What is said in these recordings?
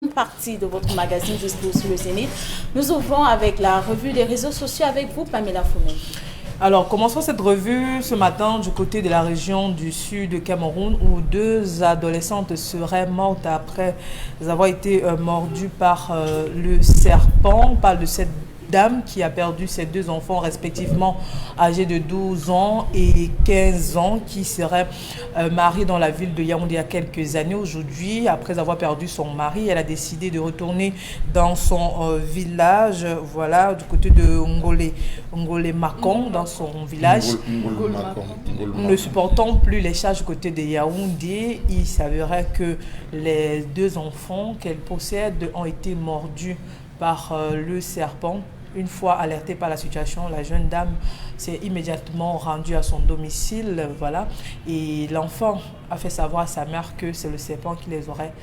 partie de votre magazine Discours sur le Zénith. Nous ouvrons avec la revue des réseaux sociaux avec vous, Pamela Foumen. Alors, commençons cette revue ce matin du côté de la région du sud de Cameroun où deux adolescentes seraient mortes après avoir été mordues par le serpent. On parle de cette dame qui a perdu ses deux enfants respectivement âgés de 12 ans et 15 ans qui seraient mariés dans la ville de Yaoundé il y a quelques années. Aujourd'hui, après avoir perdu son mari, elle a décidé de retourner dans son village, voilà, du côté de Ngolé Makong, dans son village. Ne supportant plus les charges du côté de Yaoundé, il s'avérait que les deux enfants qu'elle possède ont été mordus par le serpent. Une fois alertée par la situation, la jeune dame s'est immédiatement rendue à son domicile, voilà, et l'enfant a fait savoir à sa mère que c'est le serpent qui les aurait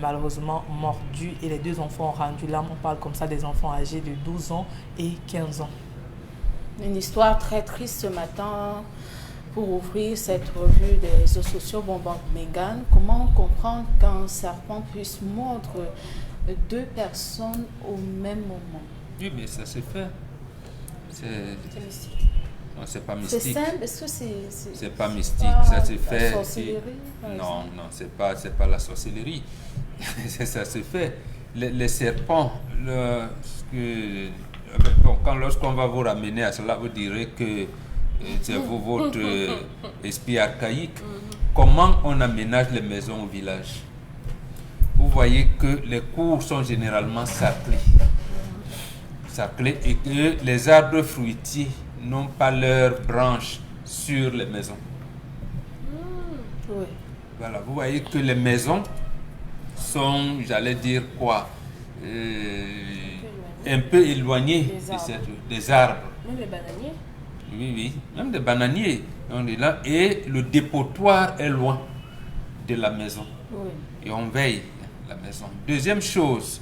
malheureusement mordus, et les deux enfants ont rendu l'âme. On parle comme ça des enfants âgés de 12 ans et 15 ans. Une histoire très triste ce matin pour ouvrir cette revue des réseaux sociaux. Bon, Megan, comment comprendre qu'un serpent puisse mordre deux personnes au même moment? Oui, mais ça se fait. C'est mystique. Non, c'est pas mystique. C'est simple, est-ce que c'est pas mystique, ça se fait. La sorcellerie, non, c'est pas la sorcellerie. Ça se fait. Les serpents, lorsqu'on va vous ramener à cela, vous direz que c'est votre esprit archaïque. Comment on aménage les maisons au village? Vous voyez que les cours sont généralement sarclés et que les arbres fruitiers n'ont pas leurs branches sur les maisons. Oui. Voilà, vous voyez que les maisons sont, j'allais dire quoi, un peu éloignées des arbres. Même les bananiers. Oui, même des bananiers. On est là et le dépotoir est loin de la maison. Oui. Et on veille la maison. Deuxième chose,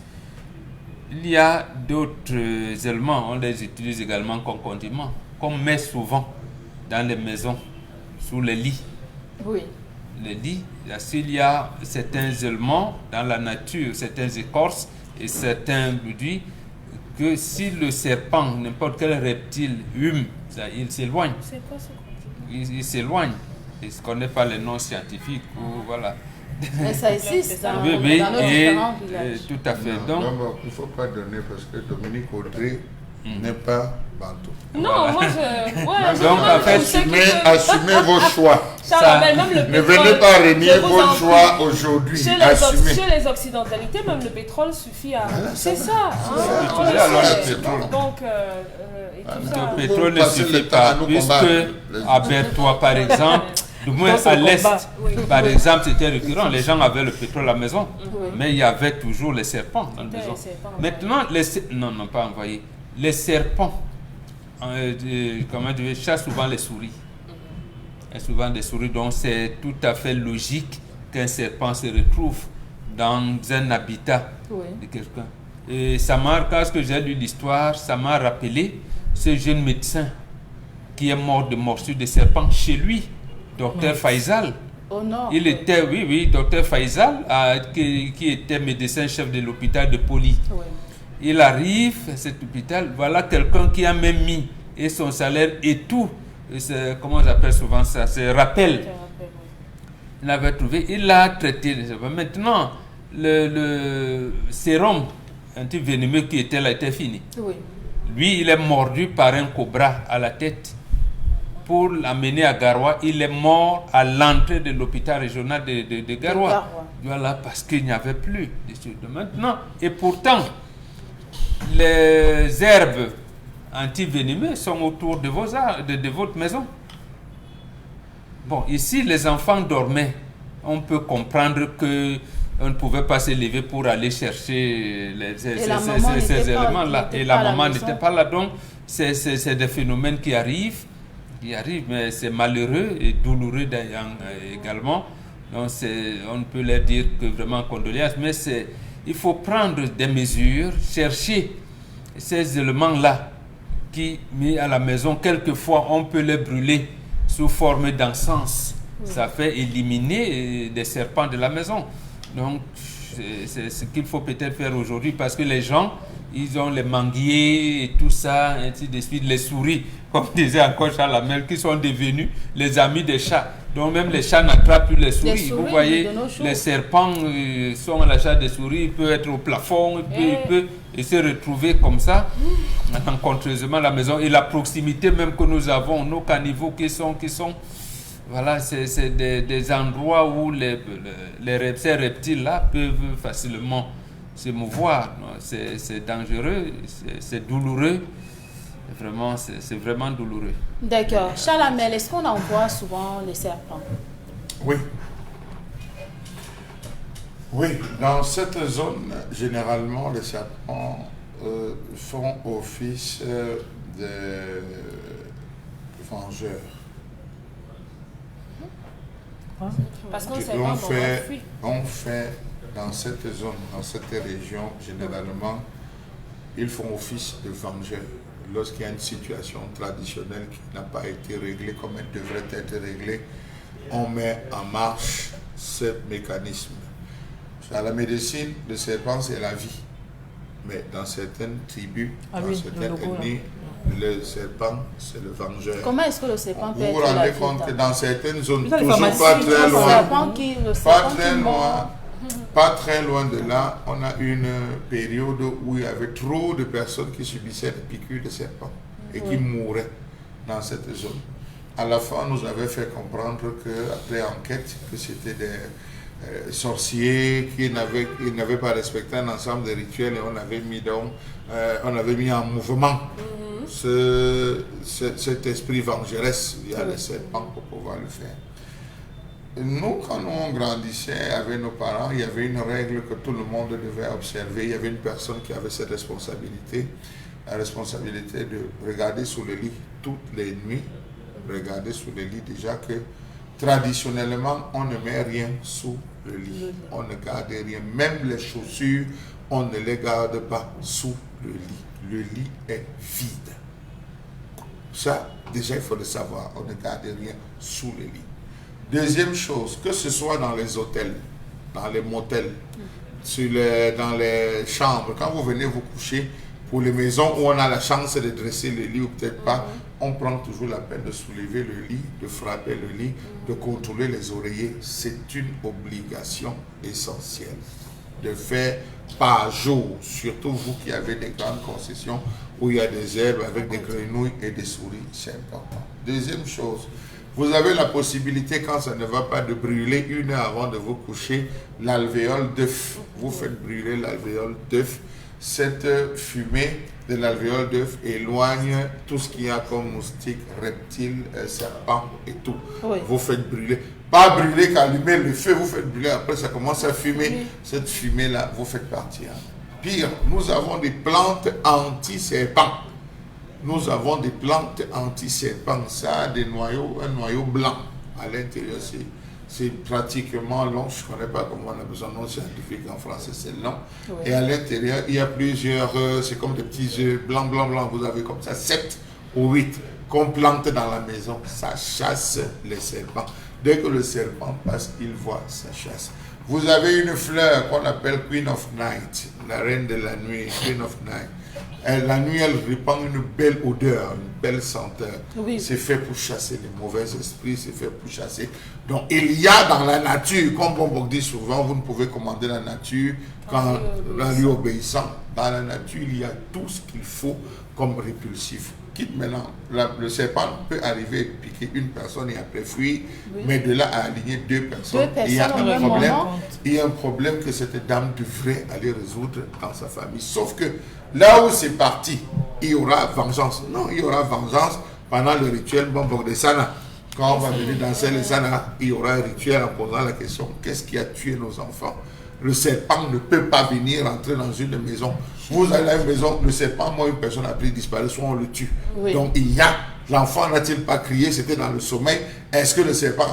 il y a d'autres éléments, on les utilise également comme condiments, qu'on met souvent dans les maisons, sous les lits. Oui. Les lits, s'il y a certains éléments dans la nature, certaines écorces et certains produits, que si le serpent, n'importe quel reptile hume, il s'éloigne. C'est quoi ce condiment? Il s'éloigne. Il ne connaît pas les noms scientifiques, ou voilà. Mais ça existe dans nos différents villages. Tout à fait. Donc, il ne faut pas donner parce que Dominique Audrey n'est pas bantou. Non, moi je. Donc, en fait, assumez vos choix. Ça rappelle même le Ne pétrole. venez pas renier vos choix aujourd'hui. Chez les occidentalités, même le pétrole suffit à. C'est ça. on le alors sait. le pétrole. Donc, et tout ça. Le pétrole ne suffit pas, puisque à Bertois, par exemple, du moins à l'Est, par exemple, c'était récurrent. Les gens avaient le pétrole à la maison, mais il y avait toujours les serpents dans la maison. Maintenant, non, pas envoyés. Les serpents, chassent souvent les souris. Et souvent des souris, donc c'est tout à fait logique qu'un serpent se retrouve dans un habitat de quelqu'un. Et ça m'a, quand j'ai lu l'histoire, ça m'a rappelé ce jeune médecin qui est mort de morsure de serpent chez lui. Docteur Faisal. Oh non. Il était, docteur Faisal, qui était médecin-chef de l'hôpital de Poli. Oui. Il arrive à cet hôpital, voilà quelqu'un qui a même mis et son salaire et tout. Comment j'appelle souvent ça? C'est rappel. Il l'avait trouvé, il l'a traité. Maintenant, le sérum antivénémeux qui était là était fini. Oui. Lui, il est mordu par un cobra à la tête. Pour l'amener à Garoua, il est mort à l'entrée de l'hôpital régional de Garoua. Voilà, parce qu'il n'y avait plus de maintenant. Et pourtant, les herbes antivénémeuses sont autour de votre maison. Bon, ici, les enfants dormaient. On peut comprendre que on ne pouvait pas se lever pour aller chercher ces éléments-là. Et la maman n'était pas là. Donc, c'est des phénomènes qui arrivent, mais c'est malheureux et douloureux également. Donc, on ne peut leur dire que vraiment condoléances, mais il faut prendre des mesures, chercher ces éléments-là qui, mis à la maison, quelquefois, on peut les brûler sous forme d'encens. Ça fait éliminer des serpents de la maison. Donc, c'est ce qu'il faut peut-être faire aujourd'hui parce que les gens, ils ont les manguiers et tout ça, ainsi de suite, les souris, comme disait encore Charles Hamel, qui sont devenus les amis des chats. Donc même les chats n'attrapent plus les souris. Vous voyez, les serpents sont à la chasse des souris, il peut être au plafond, il peut se retrouver comme ça, encontreusement à la maison. Et la proximité même que nous avons, nos caniveaux qui sont voilà, c'est des endroits où ces reptiles-là peuvent facilement se mouvoir. C'est dangereux, c'est douloureux. Vraiment, c'est vraiment douloureux. D'accord. Charles Hamel, est-ce qu'on en voit souvent les serpents? Oui. Oui, dans cette zone, généralement, les serpents font office de vengeurs. Parce qu'on sait pas on fait dans cette zone, dans cette région, généralement, ils font office de vengeurs. Lorsqu'il y a une situation traditionnelle qui n'a pas été réglée comme elle devrait être réglée, on met en marche ce mécanisme. À la médecine, le serpent, c'est la vie. Mais dans certaines tribus, dans certaines ethnies, le serpent, c'est le vengeur. Comment est-ce que le serpent peut être vous vous rendez compte que dans certaines zones, toujours pas très loin de là, on a une période où il y avait trop de personnes qui subissaient des piqûres de serpent et qui mouraient dans cette zone. À la fin, on nous avait fait comprendre qu'après enquête, que c'était des sorciers qui n'avaient pas respecté un ensemble de rituels et on avait mis en mouvement cet esprit vengeresse via les serpents pour pouvoir le faire. Nous, quand on grandissait avec nos parents, il y avait une règle que tout le monde devait observer. Il y avait une personne qui avait cette responsabilité, la responsabilité de regarder sous le lit toutes les nuits, regarder sous le lit déjà que traditionnellement, on ne met rien sous le lit. On ne garde rien. Même les chaussures, on ne les garde pas sous le lit. Le lit est vide. Ça, déjà, il faut le savoir. On ne garde rien sous le lit. Deuxième chose, que ce soit dans les hôtels, dans les motels, dans les chambres, quand vous venez vous coucher, pour les maisons où on a la chance de dresser le lit ou peut-être pas, on prend toujours la peine de soulever le lit, de frapper le lit, de contrôler les oreillers. C'est une obligation essentielle de faire par jour, surtout vous qui avez des grandes concessions où il y a des herbes avec des grenouilles et des souris, c'est important. Deuxième chose, vous avez la possibilité, quand ça ne va pas, de brûler 1 heure avant de vous coucher l'alvéole d'œuf. Vous faites brûler l'alvéole d'œuf. Cette fumée de l'alvéole d'œuf éloigne tout ce qu'il y a comme moustiques, reptiles, serpents et tout. Oui. Vous faites brûler. Pas brûler qu'allumer le feu, vous faites brûler, après ça commence à fumer. Oui. Cette fumée-là, vous faites partir. Pire, nous avons des plantes anti-serpents. Nous avons des plantes anti-serpents. Ça a un noyau blanc à l'intérieur. C'est pratiquement long. Je ne connais pas comment on appelle son nom scientifique en français, c'est long. Oui. Et à l'intérieur, il y a plusieurs, c'est comme des petits œufs blancs. Vous avez comme ça 7 ou 8 qu'on plante dans la maison. Ça chasse les serpents. Dès que le serpent passe, il voit sa chasse. Vous avez une fleur qu'on appelle Queen of Night, la reine de la nuit, Queen of Night. La nuit, elle répand une belle odeur, une belle senteur. Oui. C'est fait pour chasser les mauvais esprits, c'est fait pour chasser. Donc, il y a dans la nature, comme on dit souvent, vous ne pouvez commander la nature qu'en lui obéissant. Dans la nature, il y a tout ce qu'il faut comme répulsif. Quitte maintenant, le serpent peut arriver et piquer une personne et après fuir, oui. Mais de là à aligner 2 personnes, il y a un problème. Il y a un problème que cette dame devrait aller résoudre dans sa famille. Sauf que là où c'est parti, il y aura vengeance. Non, il y aura vengeance pendant le rituel Bombok de Sana. Quand on va venir danser les Sana, il y aura un rituel en posant la question, qu'est-ce qui a tué nos enfants? Le serpent ne peut pas venir entrer dans une maison. Vous allez à une maison, le serpent, moi, une personne a pris disparu, soit on le tue. Oui. Donc il y a, l'enfant n'a-t-il pas crié, c'était dans le sommeil. Est-ce que le serpent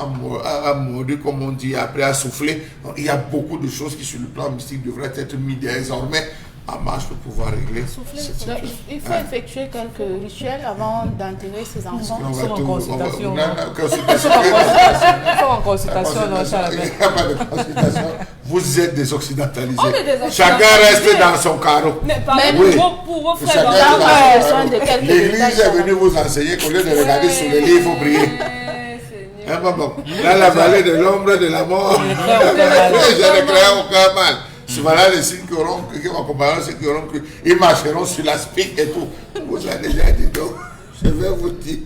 a mordu, comme on dit, après a soufflé? Donc, il y a beaucoup de choses qui, sur le plan mystique, devraient être mises désormais en marche pour pouvoir régler cette situation. Donc, il faut effectuer quelques rituels avant d'enterrer ses enfants. On Ils va sont en tout- consultation. on va- non, non, consultation. Ils sont en consultation, non, Charles. Il n'y a pas de consultation. Vous êtes des occidentalisés. On est des Chacun occidentalisés. reste dans son carreau. Mais pareil Oui. pour vos frères Chacun dans reste la dans pas son besoin carreau. de quelques L'église détails, est venue vous enseigner qu'au lieu de regarder sur les livres, il faut prier. Hein, maman? Dans la vallée de l'ombre de la mort, j'ai ne créé aucun mal. Voilà les signes qui vont comparer ceux qui auront cru. Ils marcheront sur la spique et tout. Vous avez déjà dit donc. Je vais vous dire.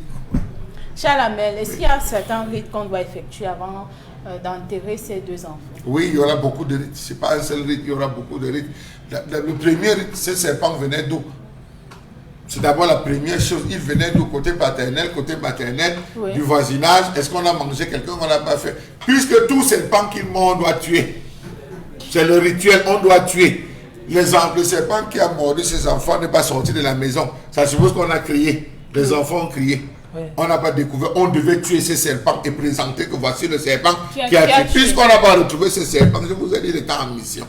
Charles Amel, est-ce qu'il y a certains rites qu'on doit effectuer avant d'enterrer ces deux enfants? Oui, il y aura beaucoup de rites. Ce n'est pas un seul rite, il y aura beaucoup de rites. Le premier rite, ces serpents venaient d'où? C'est d'abord la première chose. Ils venaient du côté paternel, côté maternel, Oui. du voisinage. Est-ce qu'on a mangé quelqu'un qu'on n'a pas fait? Puisque tout serpent qu'il mord, on doit tuer. C'est le rituel, on doit tuer. Le serpent qui a mordu ses enfants n'est pas sorti de la maison. Ça suppose qu'on a crié. Les enfants ont crié. Oui. On n'a pas découvert. On devait tuer ces serpents et présenter que voici le serpent qui a qui a tué. tué. Puisqu'on n'a pas retrouvé ce serpent, je vous ai dit, il était en mission.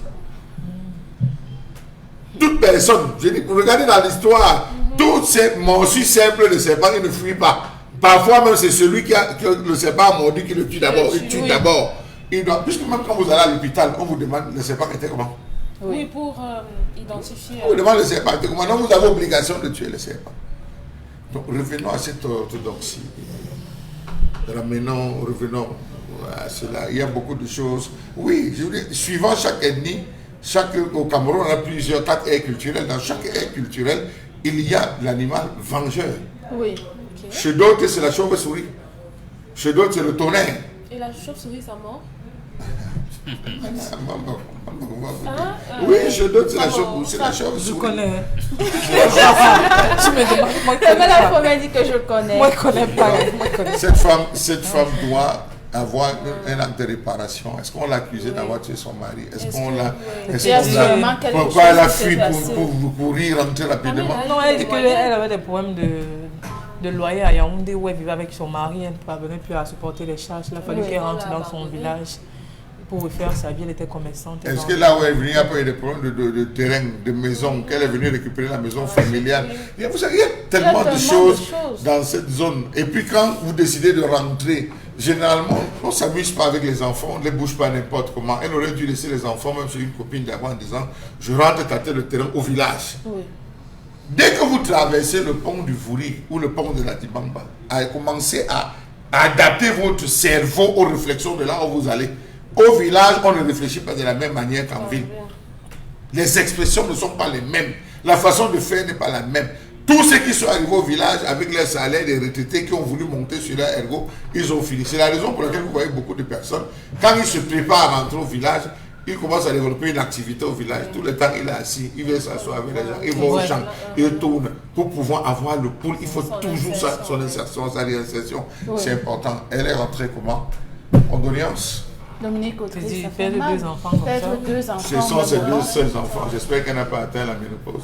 Toute personne, je dis, regardez dans l'histoire, toutes ces morsures simples de serpent, ils ne fuient pas. Parfois même c'est celui que le serpent a mordu qui le tue d'abord. Il tue d'abord. Puisque même quand vous allez à l'hôpital, on vous demande le serpent était comment. Oui, pour identifier. On vous demande le serpent était comment. Donc vous avez obligation de tuer le serpent. Donc revenons à cette orthodoxie. Revenons à cela. Il y a beaucoup de choses. Oui, je vous dis, suivant chaque ethnie, au Cameroun, on a plusieurs 4 aires culturelles. Dans chaque aire culturelle, il y a l'animal vengeur. Oui. Chez d'autres, c'est la chauve-souris. Chez d'autres, c'est le tonnerre. Et la chauve-souris, ça mort? Oui, chez d'autres, c'est la Je chauve-souris. connais. Tu me demandes, moi, je C'est connais la pas. première dit que je connais. Moi, je connais pas. Moi, je connais. Cette femme doit avoir un acte de réparation. Est-ce qu'on l'a accusé d'avoir tué son mari? Est-ce qu'on l'a... Il y a sûrement quelque Pourquoi chose elle a qui s'est fui passé. pour y rentrer rapidement? Non, elle dit qu'elle avait des problèmes de loyer à Yaoundé où elle vivait avec son mari. Elle ne parvenait plus à supporter les charges. Il a fallu Oui. qu'elle rentre dans son village pour refaire sa vie. Elle était commerçante. Est-ce que là où elle est venue, il n'y a pas eu des problèmes de terrain, de maison, qu'elle est venue récupérer la maison familiale? Vous savez, il y a tellement de choses dans cette zone. Et puis quand vous décidez de rentrer, généralement, on ne s'amuse pas avec les enfants, on ne les bouge pas n'importe comment. Elle aurait dû laisser les enfants, même sur une copine d'avant, en disant, je rentre tâter le terrain au village. Oui. Dès que vous traversez le pont du Vouri ou le pont de la Dibamba, commencez à adapter votre cerveau aux réflexions de là où vous allez. Au village, on ne réfléchit pas de la même manière qu'en ville. Les expressions ne sont pas les mêmes. La façon de faire n'est pas la même. Tous ceux qui sont arrivés au village avec leur salaire, des retraités qui ont voulu monter sur leur ergo, ils ont fini. C'est la raison pour laquelle vous voyez beaucoup de personnes, quand ils se préparent à rentrer au village, ils commencent à développer une activité au village. Tout le temps, il est assis, il vient s'asseoir avec les gens, il va au champ, il tourne. Pour pouvoir avoir le pouls, il faut toujours son insertion, sa réinsertion. C'est important. Elle est rentrée comment? En condoléances. Dominique Tu Autry, dis, ça fait perdre mal. 2 enfants comme ça. Perdre 2 enfants. Ce sont ses maintenant. 2 seuls enfants. J'espère qu'elle n'a pas atteint la ménopause.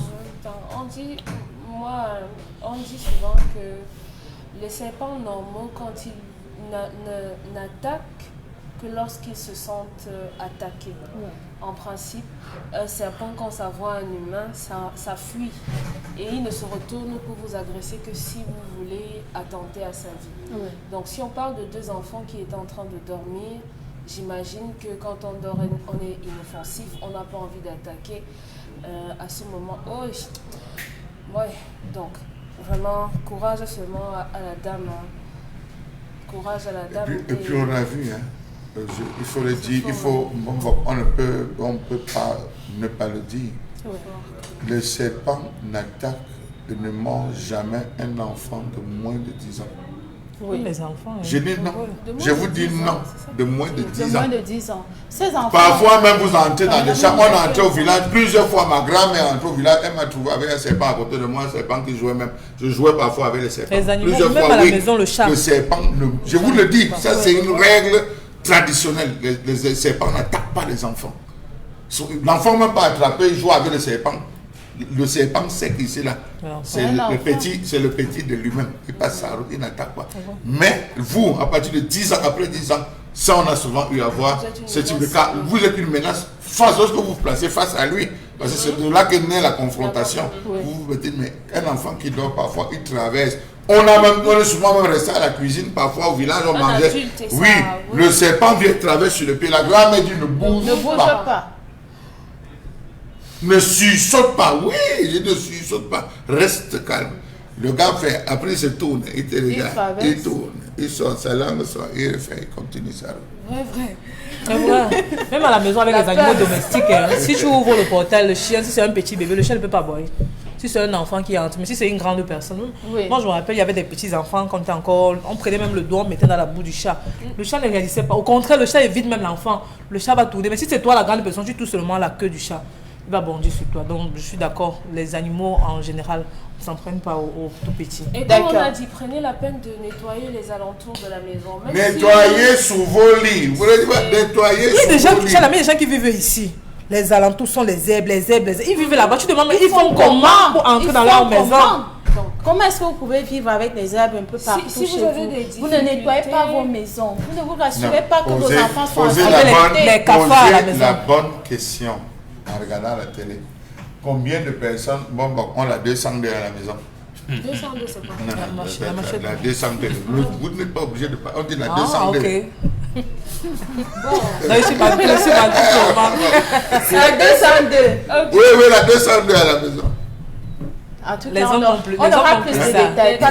On dit souvent que les serpents normaux, quand ils n'attaquent que lorsqu'ils se sentent attaqués. En principe, un serpent, quand ça voit un humain, ça fuit. Et il ne se retourne pour vous agresser que si vous voulez attenter à sa vie. Oui. Donc si on parle de 2 enfants qui étaient en train de dormir, j'imagine que quand on dort, on est inoffensif, on n'a pas envie d'attaquer à ce moment. Oh, ouais, donc vraiment, courage seulement à la dame. Hein. Courage à la dame. Et puis on a vu, hein, il faut le dire, on ne peut pas ne pas le dire. Oui. Le serpent n'attaque et ne mange jamais un enfant de moins de 10 ans. Oui. Les enfants. Je dis non. Je vous dis non. De moins de 10 De ans. moins de 10 ans. Ces enfants. Parfois même vous entrez dans les champs. On est entré au village. Plusieurs fois ma grand-mère est entrée au village. Elle m'a trouvé avec un serpent à côté de moi. Un serpent qui jouait même. Je jouais parfois avec les serpents. Les animaux, Plusieurs même fois, à la oui. maison, le chat. Le serpent, je vous le dis, ça c'est une règle traditionnelle. Les serpents n'attaquent pas les enfants. L'enfant même pas attrapé, il joue avec le serpent. Le serpent sait qu'il est là. C'est le petit de lui-même. Il passe sa route, il n'attaque pas. Mais vous, à partir de 10 ans, après 10 ans, ça on a souvent eu à voir ce type de cas. Vous êtes une menace. Lorsque vous vous placez face à lui, Parce que c'est de là que naît la confrontation. Vous vous dites, mais un enfant qui dort parfois, il traverse. On est souvent même resté à la cuisine, parfois au village, on mangeait. Oui, le serpent vient traverser sur le pied. La grand-mère dit, ne bouge pas. Ne sursaute pas. Oui, je ne sursaute pas. Reste calme. Le gars fait, après il se tourne, il te regarde, il tourne, il sort sa langue, il refait, il continue sa route. Vrai. Même à la maison avec les animaux domestiques, si tu ouvres le portail, le chien, si c'est un petit bébé, le chien ne peut pas boire. Si c'est un enfant qui entre, mais si c'est une grande personne, moi je me rappelle, il y avait des petits enfants quand on prenait même le doigt, on mettait dans la boue du chat. Le chat ne réalisait pas. Au contraire, le chat évite même l'enfant. Le chat va tourner. Mais si c'est toi la grande personne, tu touches seulement la queue du chat. Il va bondir sur toi. Donc je suis d'accord, les animaux en général ne s'en prennent pas aux tout petits. Et comme on a dit, prenez la peine de nettoyer les alentours de la maison. Même nettoyer sous vos lits. Vous voulez dire nettoyer sous vos lits. Il y a des gens qui vivent ici. Les alentours sont les zèbres. Ils vivent là-bas. Tu demandes, mais ils font comment pour entrer dans leur maison? Comment est-ce que vous pouvez vivre avec des herbes un peu partout si chez vous avez vous? Des vous ne nettoyez pas vos maisons. Vous ne vous rassurez pas que vos enfants sont posez les cafards à la maison. la bonne question en regardant la télé. Combien de personnes ont la 202 à la maison? 202, c'est quoi? Non, la 202. Vous n'êtes pas obligé de parler. On dit la 202. Ok. Non, je suis pas c'est la 202. Oui, la 202 à la maison. En tout les cas, hommes on aura plus de détails. C'est la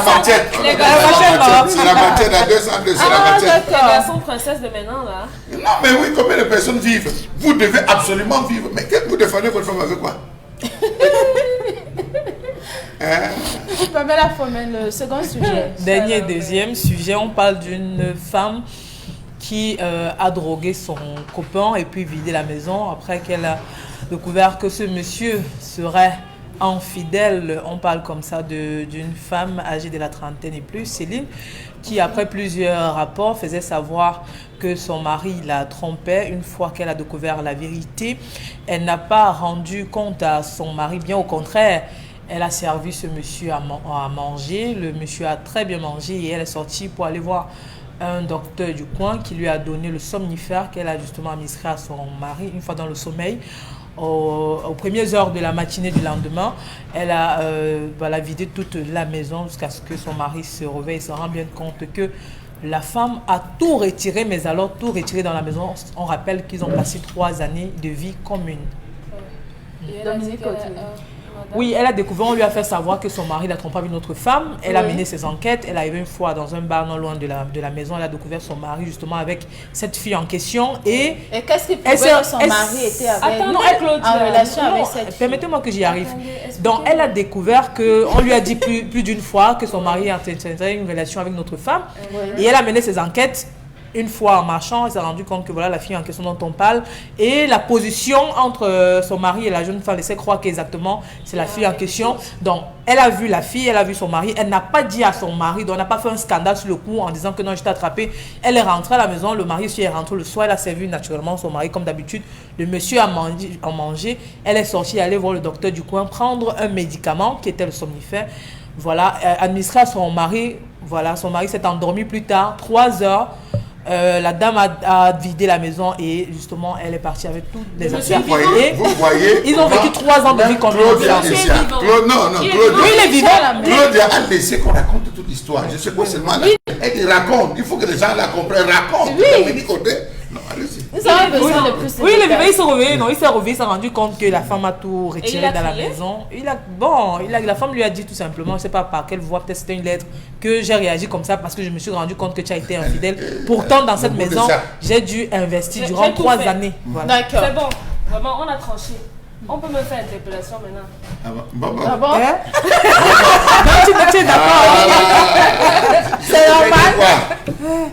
matière, la 202, c'est la matière. Les garçons princesses de maintenant, là. Non, mais oui, combien de personnes vivent? Vous devez absolument vivre. Mais qu'est-ce que vous défendez votre femme avec quoi? Pamela Fomen, le second sujet. Deuxième sujet, on parle d'une femme qui a drogué son copain et puis vidé la maison après qu'elle a découvert que ce monsieur serait infidèle. On parle comme ça d'une femme âgée de la trentaine et plus, Céline, qui après plusieurs rapports faisait savoir que son mari la trompait. Une fois qu'elle a découvert la vérité, elle n'a pas rendu compte à son mari, bien au contraire. Elle a servi ce monsieur à manger. Le monsieur a très bien mangé et elle est sortie pour aller voir un docteur du coin qui lui a donné le somnifère qu'elle a justement administré à son mari une fois dans le sommeil. Aux premières heures de la matinée du lendemain, elle a vidé toute la maison jusqu'à ce que son mari se réveille et se rend bien compte que la femme a tout retiré, mais alors tout retiré dans la maison. On rappelle qu'ils ont passé 3 années de vie commune. Oui, elle a découvert, on lui a fait savoir que son mari l'a trompé avec une autre femme. Elle a mené ses enquêtes. Elle est arrivée une fois dans un bar non loin de la maison. Elle a découvert son mari justement avec cette fille en question. Et qu'est-ce qui prouvait que son mari était avec en relation avec cette fille? Permettez-moi que j'y arrive. Donc, elle a découvert qu'on lui a dit plus d'une fois que son mari entretient une relation avec une autre femme. Et elle a mené ses enquêtes. Une fois en marchant, elle s'est rendue compte que voilà la fille en question dont on parle. Et la position entre son mari et la jeune femme laissait croire qu'exactement c'est la fille en question. Donc, elle a vu la fille, elle a vu son mari. Elle n'a pas dit à son mari, donc elle n'a pas fait un scandale sur le coup en disant que non, je t'ai attrapé. Elle est rentrée à la maison, le mari aussi est rentré le soir. Elle a servi naturellement son mari comme d'habitude. Le monsieur a mangé. Elle est sortie aller voir le docteur du coin, prendre un médicament qui était le somnifère. Voilà, administré à son mari. Voilà, son mari s'est endormi plus tard, 3 heures. La dame a vidé la maison et justement elle est partie avec toutes les affaires. Vous voyez, ils ont vécu 3 ans de vie comme Claudia il est vivant. Claudia a laissé qu'on raconte toute l'histoire. Je sais pas seulement elle raconte. Il faut que les gens la comprennent. Raconte. Non, allez-y. Oui, il est vivant, il s'est réveillé. Non, il s'est réveillé, il s'est rendu compte que la femme a tout retiré dans la maison. La femme lui a dit tout simplement, je ne sais pas par quelle voie, peut-être c'était une lettre, que j'ai réagi comme ça parce que je me suis rendu compte que tu as été infidèle. Pourtant, dans cette maison, j'ai dû investir durant 3 années. Voilà. D'accord. C'est bon, vraiment, on a tranché. On peut me faire interpellation maintenant. Ah bon? Tu es d'accord? C'est normal.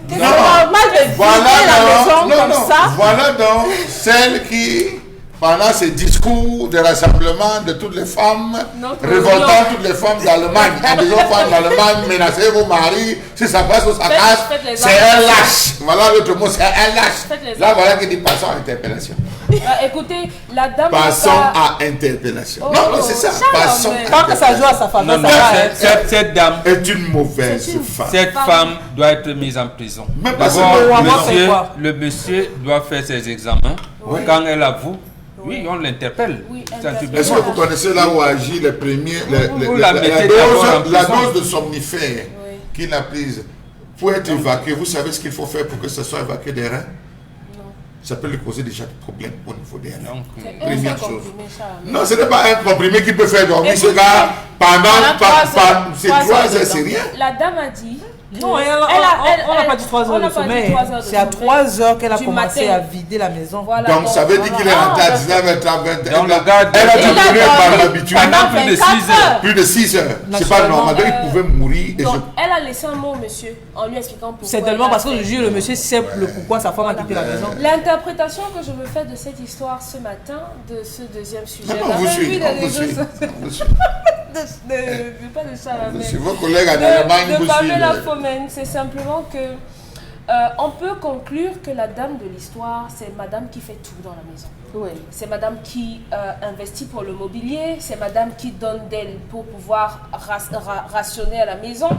C'est normal de vider la maison comme ça. Voilà donc celle qui, pendant ces discours de rassemblement de toutes les femmes, révoltant toutes les femmes d'Allemagne, en disant femmes d'Allemagne, menacez vos maris, si ça passe ou ça casse, c'est un lâche. Voilà l'autre mot, c'est un lâche. Là, voilà qui dit passons à interpellation. Écoutez, la dame. Passons à interpellation. Non, c'est ça. Passons. Tant que ça joue à sa faveur, ça va. Cette dame est une mauvaise femme. Cette femme doit être mise en prison. Même pas le monsieur doit faire ses examens Oui. Quand elle avoue, oui, on l'interpelle. Oui, Est-ce que vous connaissez là où agit les premiers, Vous la mettez d'abord en la prison. dose de somnifère Oui. qu'il a prise pour être évacué? Vous savez ce qu'il faut faire pour que ce soit évacué des reins? Non. Ça peut lui causer déjà des problèmes au niveau des reins. Donc, C'est Première un seul chose. comprimé, ça. Non, ce n'est pas un comprimé qui peut faire dormir ce Écoutez, gars pendant c'est 3 3 heures, heures c'est rien. La dame a dit. Non, on n'a pas dit 3 on heures n'a de pas dit sommeil. 3 heures de C'est à sommeil 3 heures qu'elle a du commencé matin. à vider la maison. Voilà, Donc ça veut dire qu'il est rentré à 19h30, 20h. Donc, le gars, Elle a il dû a mourir par dormi l'habitude. pendant plus de 6 heures. Plus de 6 heures. C'est pas normal. Donc il pouvait mourir. Et Donc, je... elle a laissé un mot au monsieur en lui expliquant pourquoi. C'est tellement elle a parce que fait. le juge, le monsieur sait le pourquoi sa femme a quitté la maison. L'interprétation que je veux faire de cette histoire ce matin, de ce deuxième sujet. Non, on vous suit. On vous suit. On vous suit. Pas de ça, Vous mais suivez. Vos collègues en Allemagne de vous Pamela suivent. Fomen, c'est simplement que on peut conclure que la dame de l'histoire, c'est madame qui fait tout dans la maison. Oui. C'est madame qui investit pour le mobilier, c'est madame qui donne d'elle pour pouvoir rationner à la maison,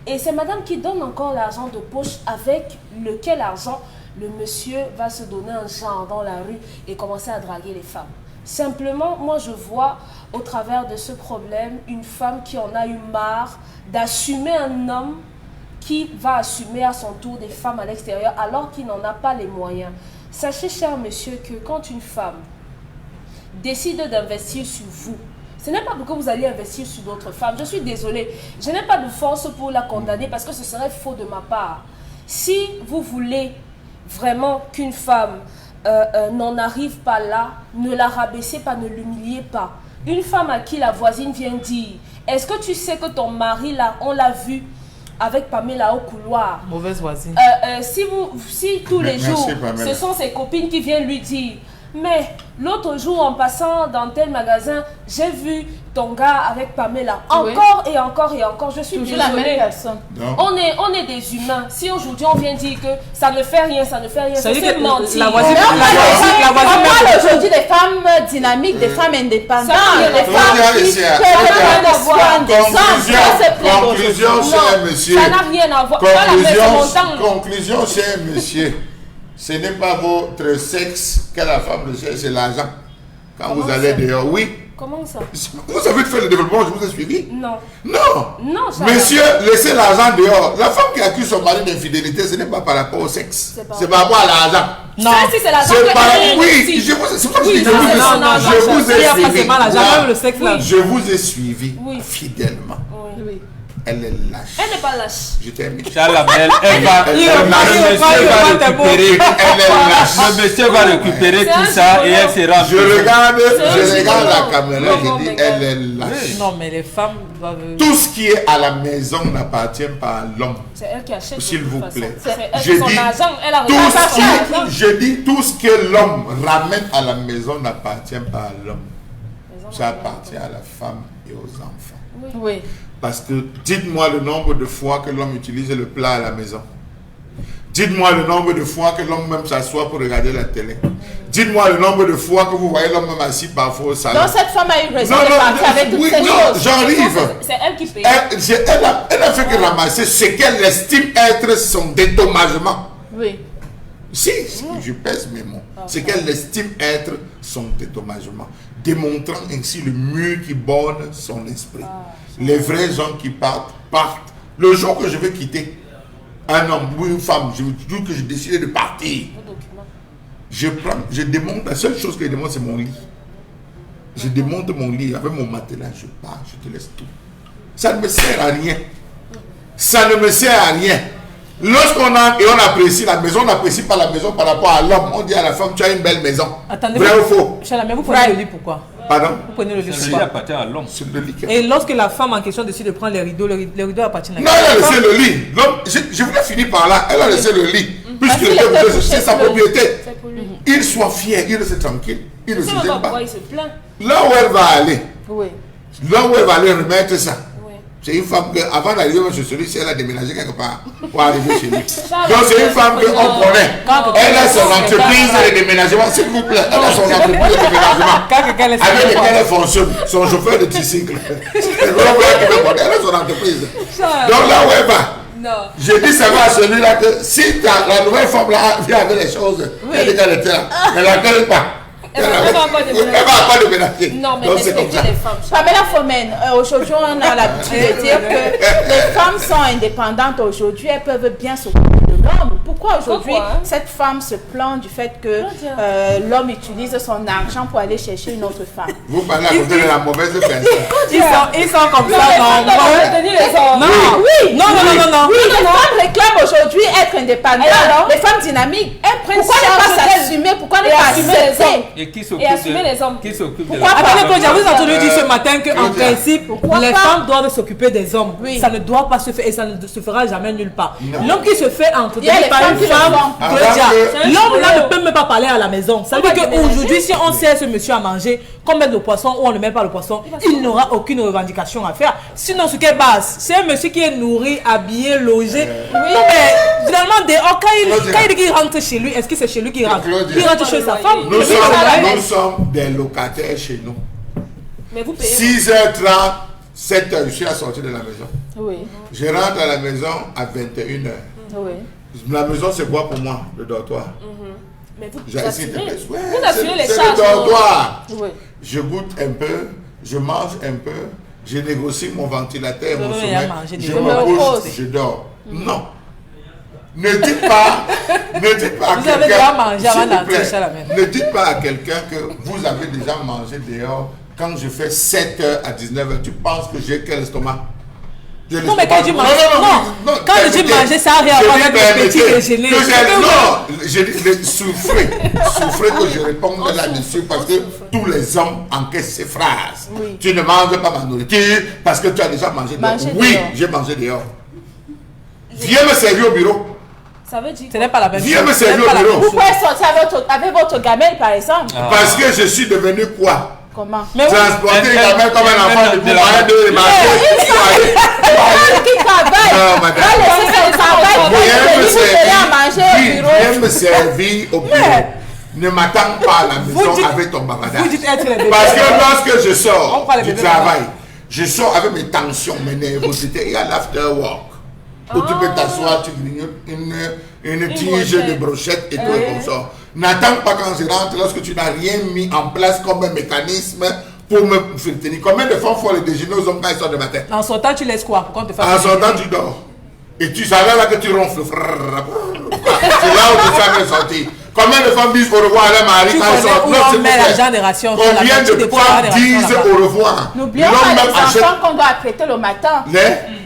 et c'est madame qui donne encore l'argent de poche avec lequel argent le monsieur va se donner un genre dans la rue et commencer à draguer les femmes. Simplement, moi je vois au travers de ce problème une femme qui en a eu marre d'assumer un homme qui va assumer à son tour des femmes à l'extérieur alors qu'il n'en a pas les moyens. Sachez, cher monsieur, que quand une femme décide d'investir sur vous, ce n'est pas pour que vous allez investir sur d'autres femmes. Je suis désolée, je n'ai pas de force pour la condamner parce que ce serait faux de ma part. Si vous voulez vraiment qu'une femme n'en arrive pas là, ne la rabaissez pas, ne l'humiliez pas. Une femme à qui la voisine vient dire, est-ce que tu sais que ton mari là, on l'a vu avec Pamela au couloir. Mauvaise voisine. Si tous les Merci, jours, Pamela. ce sont ses copines qui viennent lui dire, mais l'autre jour en passant dans tel magasin, j'ai vu ton gars avec Pamela. Encore et encore et encore, je suis Toujours la même désolée. personne. Non. On est des humains. Si aujourd'hui on vient dire que ça ne fait rien, ça ne fait rien, Ça veut c'est dire que mentir. la voisine, On la voisine, parle aujourd'hui des femmes dynamiques, des femmes indépendantes, Ça, des on femmes vient qui ici à- prennent soin des Conclusion, enfants. Ça, c'est plein d'autres conclusion, choses. cher monsieur. Ça n'a rien à voir. Voilà, mais c'est mon temps. Conclusion, cher monsieur. Ce n'est pas votre sexe que la femme recherche, c'est l'argent. Quand Comment vous allez ça? dehors, oui. Comment ça? Vous avez fait le développement, je vous ai suivi. Non. Non. Non, ça Monsieur, laissez l'argent dehors. La femme qui accuse son mari d'infidélité, ce n'est pas par rapport au sexe. C'est pas C'est par rapport à l'argent. Non. Ça, si c'est la C'est par... oui, Oui, je vous... c'est pour ça que je Oui, dis que non, je non, non, vous ai Il y a pas suivi. seulement l'argent, Voilà. même le sexe là. Je vous ai suivi Oui. fidèlement. Oui. Oui. Elle est lâche. Elle n'est pas lâche. Je t'aime. Charles-Abel, elle va, Elle le est lâche. monsieur va récupérer, Elle est lâche. le monsieur va récupérer C'est tout un ça et elle gigolo. sera. Je regarde C'est la un caméra, gigolo. je Non, dis, mais elle est lâche. Non, mais les femmes doivent. Tout ce qui est à la maison n'appartient pas à l'homme. C'est elle qui achète. S'il de toute vous façon. plaît. C'est elle Je qui son dis, argent. Elle a Tout reçu ce l'argent. qui, je dis tout ce que l'homme ramène à la maison n'appartient pas à l'homme. Ça appartient à la femme et aux enfants. Oui. Parce que dites-moi le nombre de fois que l'homme utilise le plat à la maison. Dites-moi le nombre de fois que l'homme même s'assoit pour regarder la télé. Dites-moi le nombre de fois que vous voyez l'homme même assis parfois au salon. Donc cette femme a eu raison Non, de non, partir avec toutes oui, ces non, choses. j'arrive. C'est elle qui paye. Elle a fait que ramasser ce qu'elle estime être son dédommagement. Oui. Si, je pèse mes mots. Ce qu'elle estime être son dédommagement. Démontrant ainsi le mur qui borne son esprit. Les vrais gens qui partent, partent. Le jour que je vais quitter un homme ou une femme, je dis que j'ai décidé de partir. Vos documents. Je démonte, la seule chose que je démonte, c'est mon lit. Je démonte mon lit avec mon matelas, je pars, je te laisse tout. Ça ne me sert à rien. Ça ne me sert à rien. Lorsqu'on a et on apprécie la maison, on n'apprécie pas la maison par rapport à l'homme. On dit à la femme, tu as une belle maison. Attendez, Vrai ou faux? Chalamé, vous prenez le lit pourquoi? Pardon? Vous prenez le lit Le lit pourquoi? appartient à l'homme. Sur le lit. Et lorsque la femme en question décide de prendre les rideaux appartiennent à Non, elle a laissé le lit. L'homme, je voulais finir par là. Elle a laissé le lit. Puisqu'il qu'il était était obligé, couché c'est sa sur le lit. propriété. C'est pour lui. Il soit fier, il reste tranquille. Il ne Je se ne sais gêne pas pas. pourquoi il se plaint. Là où elle va aller, Oui. là où elle va aller remettre ça. Oui. C'est une femme que, avant d'arriver chez celui-ci, elle a déménagé quelque part pour arriver chez lui. Donc c'est une femme qu'on connaît. Elle a son entreprise de déménagement, s'il vous plaît. Elle a son entreprise de déménagement. Quand quelqu'un laisse Avec le lequel elle fonctionne. Son chauffeur de tricycle. Elle a son entreprise. Donc là où elle va, Non. Je dis seulement à celui-là que si la nouvelle femme là vient avec les choses, elle était là, elle ne la connaît pas. Elle va pas déménager. Non, mais donc c'est comme respectez ça. les femmes. Pamela Fomen, aujourd'hui on a l'habitude de dire que les femmes sont indépendantes aujourd'hui, elles peuvent bien s'occuper de l'homme. Pourquoi aujourd'hui cette femme se plaint du fait que l'homme utilise son argent pour aller chercher une autre femme? Vous parlez à côté de la mauvaise personne. Ils sont comme ça, non. Non, oui, Non. oui, les femmes réclament aujourd'hui être indépendantes. Les femmes dynamiques, pourquoi ne pas s'assumer? Pourquoi ne pas accepter? Et qui Et assumer les hommes. Qui s'occupe de Pourquoi la pas? Attendez, Claudia, vous avez entendu dire ce matin qu'en principe, Pourquoi les pas? femmes doivent s'occuper des hommes. Oui. Ça ne doit pas se faire et ça ne se fera jamais nulle part. Non. L'homme qui se fait Il y a entretenir les par femmes une qui le femme, font. Claudia, Avant l'homme là ne peut même pas parler à la maison. Ça veut dire va qu'aujourd'hui, si on sert ce monsieur à manger, qu'on mette le poisson ou on ne met pas le poisson, il n'aura aucune revendication à faire. Sinon, ce qu'elle base, c'est un monsieur qui est nourri, habillé, logé. Non, mais finalement, dehors, quand il dit qu'il rentre chez lui, est-ce que c'est chez lui qu'il rentre? Claudia. Il rentre chez sa femme. Nous sommes des locataires chez nous. Mais vous payez. 6h30, 7h, je suis à sortir de la maison. Oui, Je rentre à la maison à 21h. oui. La maison, c'est quoi pour moi? Le dortoir. Mais vous J'ai essayé de assurez. baisser. Ouais, Vous assurez les c'est charges. le dortoir. Oui. Je goûte un peu, je mange un peu, je négocie mon ventilateur, mon Oui, sommeil, il a mangé je des me me repose, repose. je dors. Non. Ne dites pas à Vous avez quelqu'un, déjà mangé s'il avant vous d'entrer plaît, chez la mère. ne dites pas à quelqu'un que vous avez déjà mangé dehors quand je fais 7h à 19h. Tu penses que j'ai quel estomac? Non, mais quand je dis manger, non. Quand je dis manger, ça a rien à voir avec le petit déjeuner. Non, je dis souffrez que je réponde là-dessus parce que tous les hommes encaissent ces phrases. Oui. Tu ne manges pas ma nourriture parce que tu as déjà mangé dehors. Manger Oui, dehors. j'ai mangé dehors. Viens me servir au bureau. Ça veut dire Ce n'est pas la même chose. Viens me Ce n'est servir pas au la bureau. même Vous chose. pouvez sortir avec votre gamelle, par exemple. Parce que je suis devenu quoi? Comment? Mais oui, Transporter une gamelle comme un enfant de de la- moyen de marcher. Qui travaille? Non, madame. Va laisser son travail pour Viens me venir vous donner à servir. manger au Oui, bureau. viens me servir au bureau. Ne m'attends pas à la maison dites- avec ton bavardage. vous dites être les bébés. Parce que lorsque je On sors prend les du bébés travail, je sors avec mes tensions, mes nervosités. Il y a l'after work. Où tu peux t'asseoir, tu grignotes une tige brochette. de brochette et tout et comme ça. N'attends pas quand je rentre lorsque tu n'as rien mis en place comme un mécanisme pour me faire tenir. Combien de fois faut le déjeuner aux hommes quand ils sortent le matin? En sortant, tu laisses quoi? Pour qu'on te fasse En sortant, tu dors. Et tu savais là que tu ronfles. C'est là où tu savais sortir. Combien de femmes disent au revoir à leur mari Tu quand ils connais sortent? où Non, on s'il vous met plaît. l'argent des rations? Combien de femmes disent au revoir? N'oublions L'homme pas même les achète- enfants qu'on doit apprêter le matin.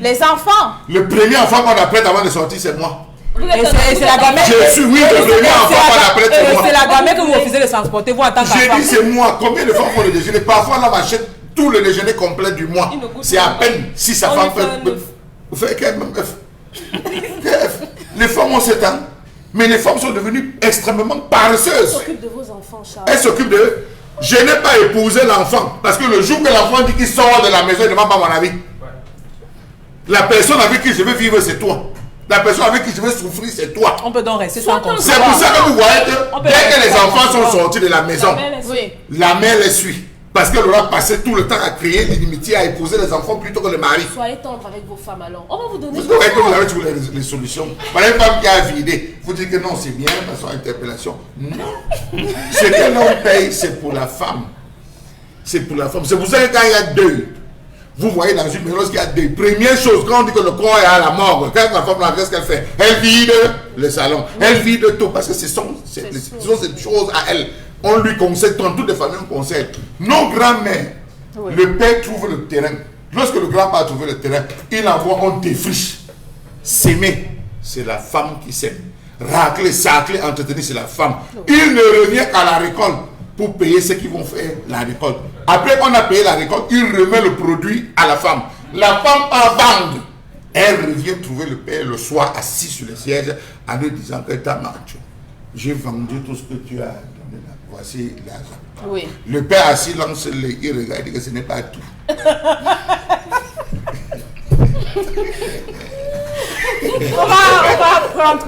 Les enfants. Le premier enfant qu'on apprête avant de sortir, c'est moi. Et c'est la gamelle. Je suis, oui, le premier enfant qu'on apprête, c'est moi. C'est la gamelle que vous refusez de transporter, vous en tant J'ai qu'enfant. dit c'est moi. Combien de fois font le déjeuner? Parfois l'homme achète tout le déjeuner complet du mois. Il ne goûte C'est pas. à peine si sa On femme lui fait un œuf. fait quel même œuf? Quel œuf? Les femmes ont 7 ans, mais les femmes sont devenues extrêmement paresseuses. s'occupe de vos enfants, Charles. Elles s'occupent d'eux. Je n'ai pas épousé l'enfant parce que le jour que l'enfant dit qu'il sort de la maison, il ne demande pas mon avis. La personne avec qui je veux vivre, c'est toi. La personne avec qui je veux souffrir, c'est toi. On peut donc rester sans Soit contrôle. C'est pour ça que vous voyez On que peut dès que rester les sans enfants sont contrôle. sortis de la maison, Oui. la mère les suit. Parce qu'elle aura passé tout le temps à créer l'inimitié, à épouser les enfants plutôt que le mari. Soyez tendre avec vos femmes alors. On va vous donner Vous savez que vous avez trouvé les solutions. Par une femme qui a vidé, vous dites que non, c'est bien, parce son interpellation. Non. Ce que l'on paye, c'est pour la femme. C'est pour la femme. C'est pour ça que quand il y a deuil, vous voyez dans une maison, lorsqu'il y a deuil, première chose, quand on dit que le corps est à la morgue, quand la femme, qu'est-ce qu'elle fait? Elle vide le salon, elle vide tout, parce que ce sont ces choses à elle. On lui conseille, dans toutes les familles, on conseille. Nos grands-mères, Oui. le père trouve le terrain. Lorsque le grand-père a trouvé le terrain, il envoie, on défriche. S'aimer, c'est la femme qui s'aime. Racler, sacler, entretenir, c'est la femme. Il ne revient qu'à la récolte pour payer ceux qui vont faire la récolte. Après qu'on a payé la récolte, il remet le produit à la femme. La femme en bande. Elle revient trouver le père le soir assis sur le siège en lui disant que t'as marché. J'ai vendu tout ce que tu as donné là. Voici l'argent. Oui. Le père assis lance les il regarde et dit que ce n'est pas tout. On va prendre.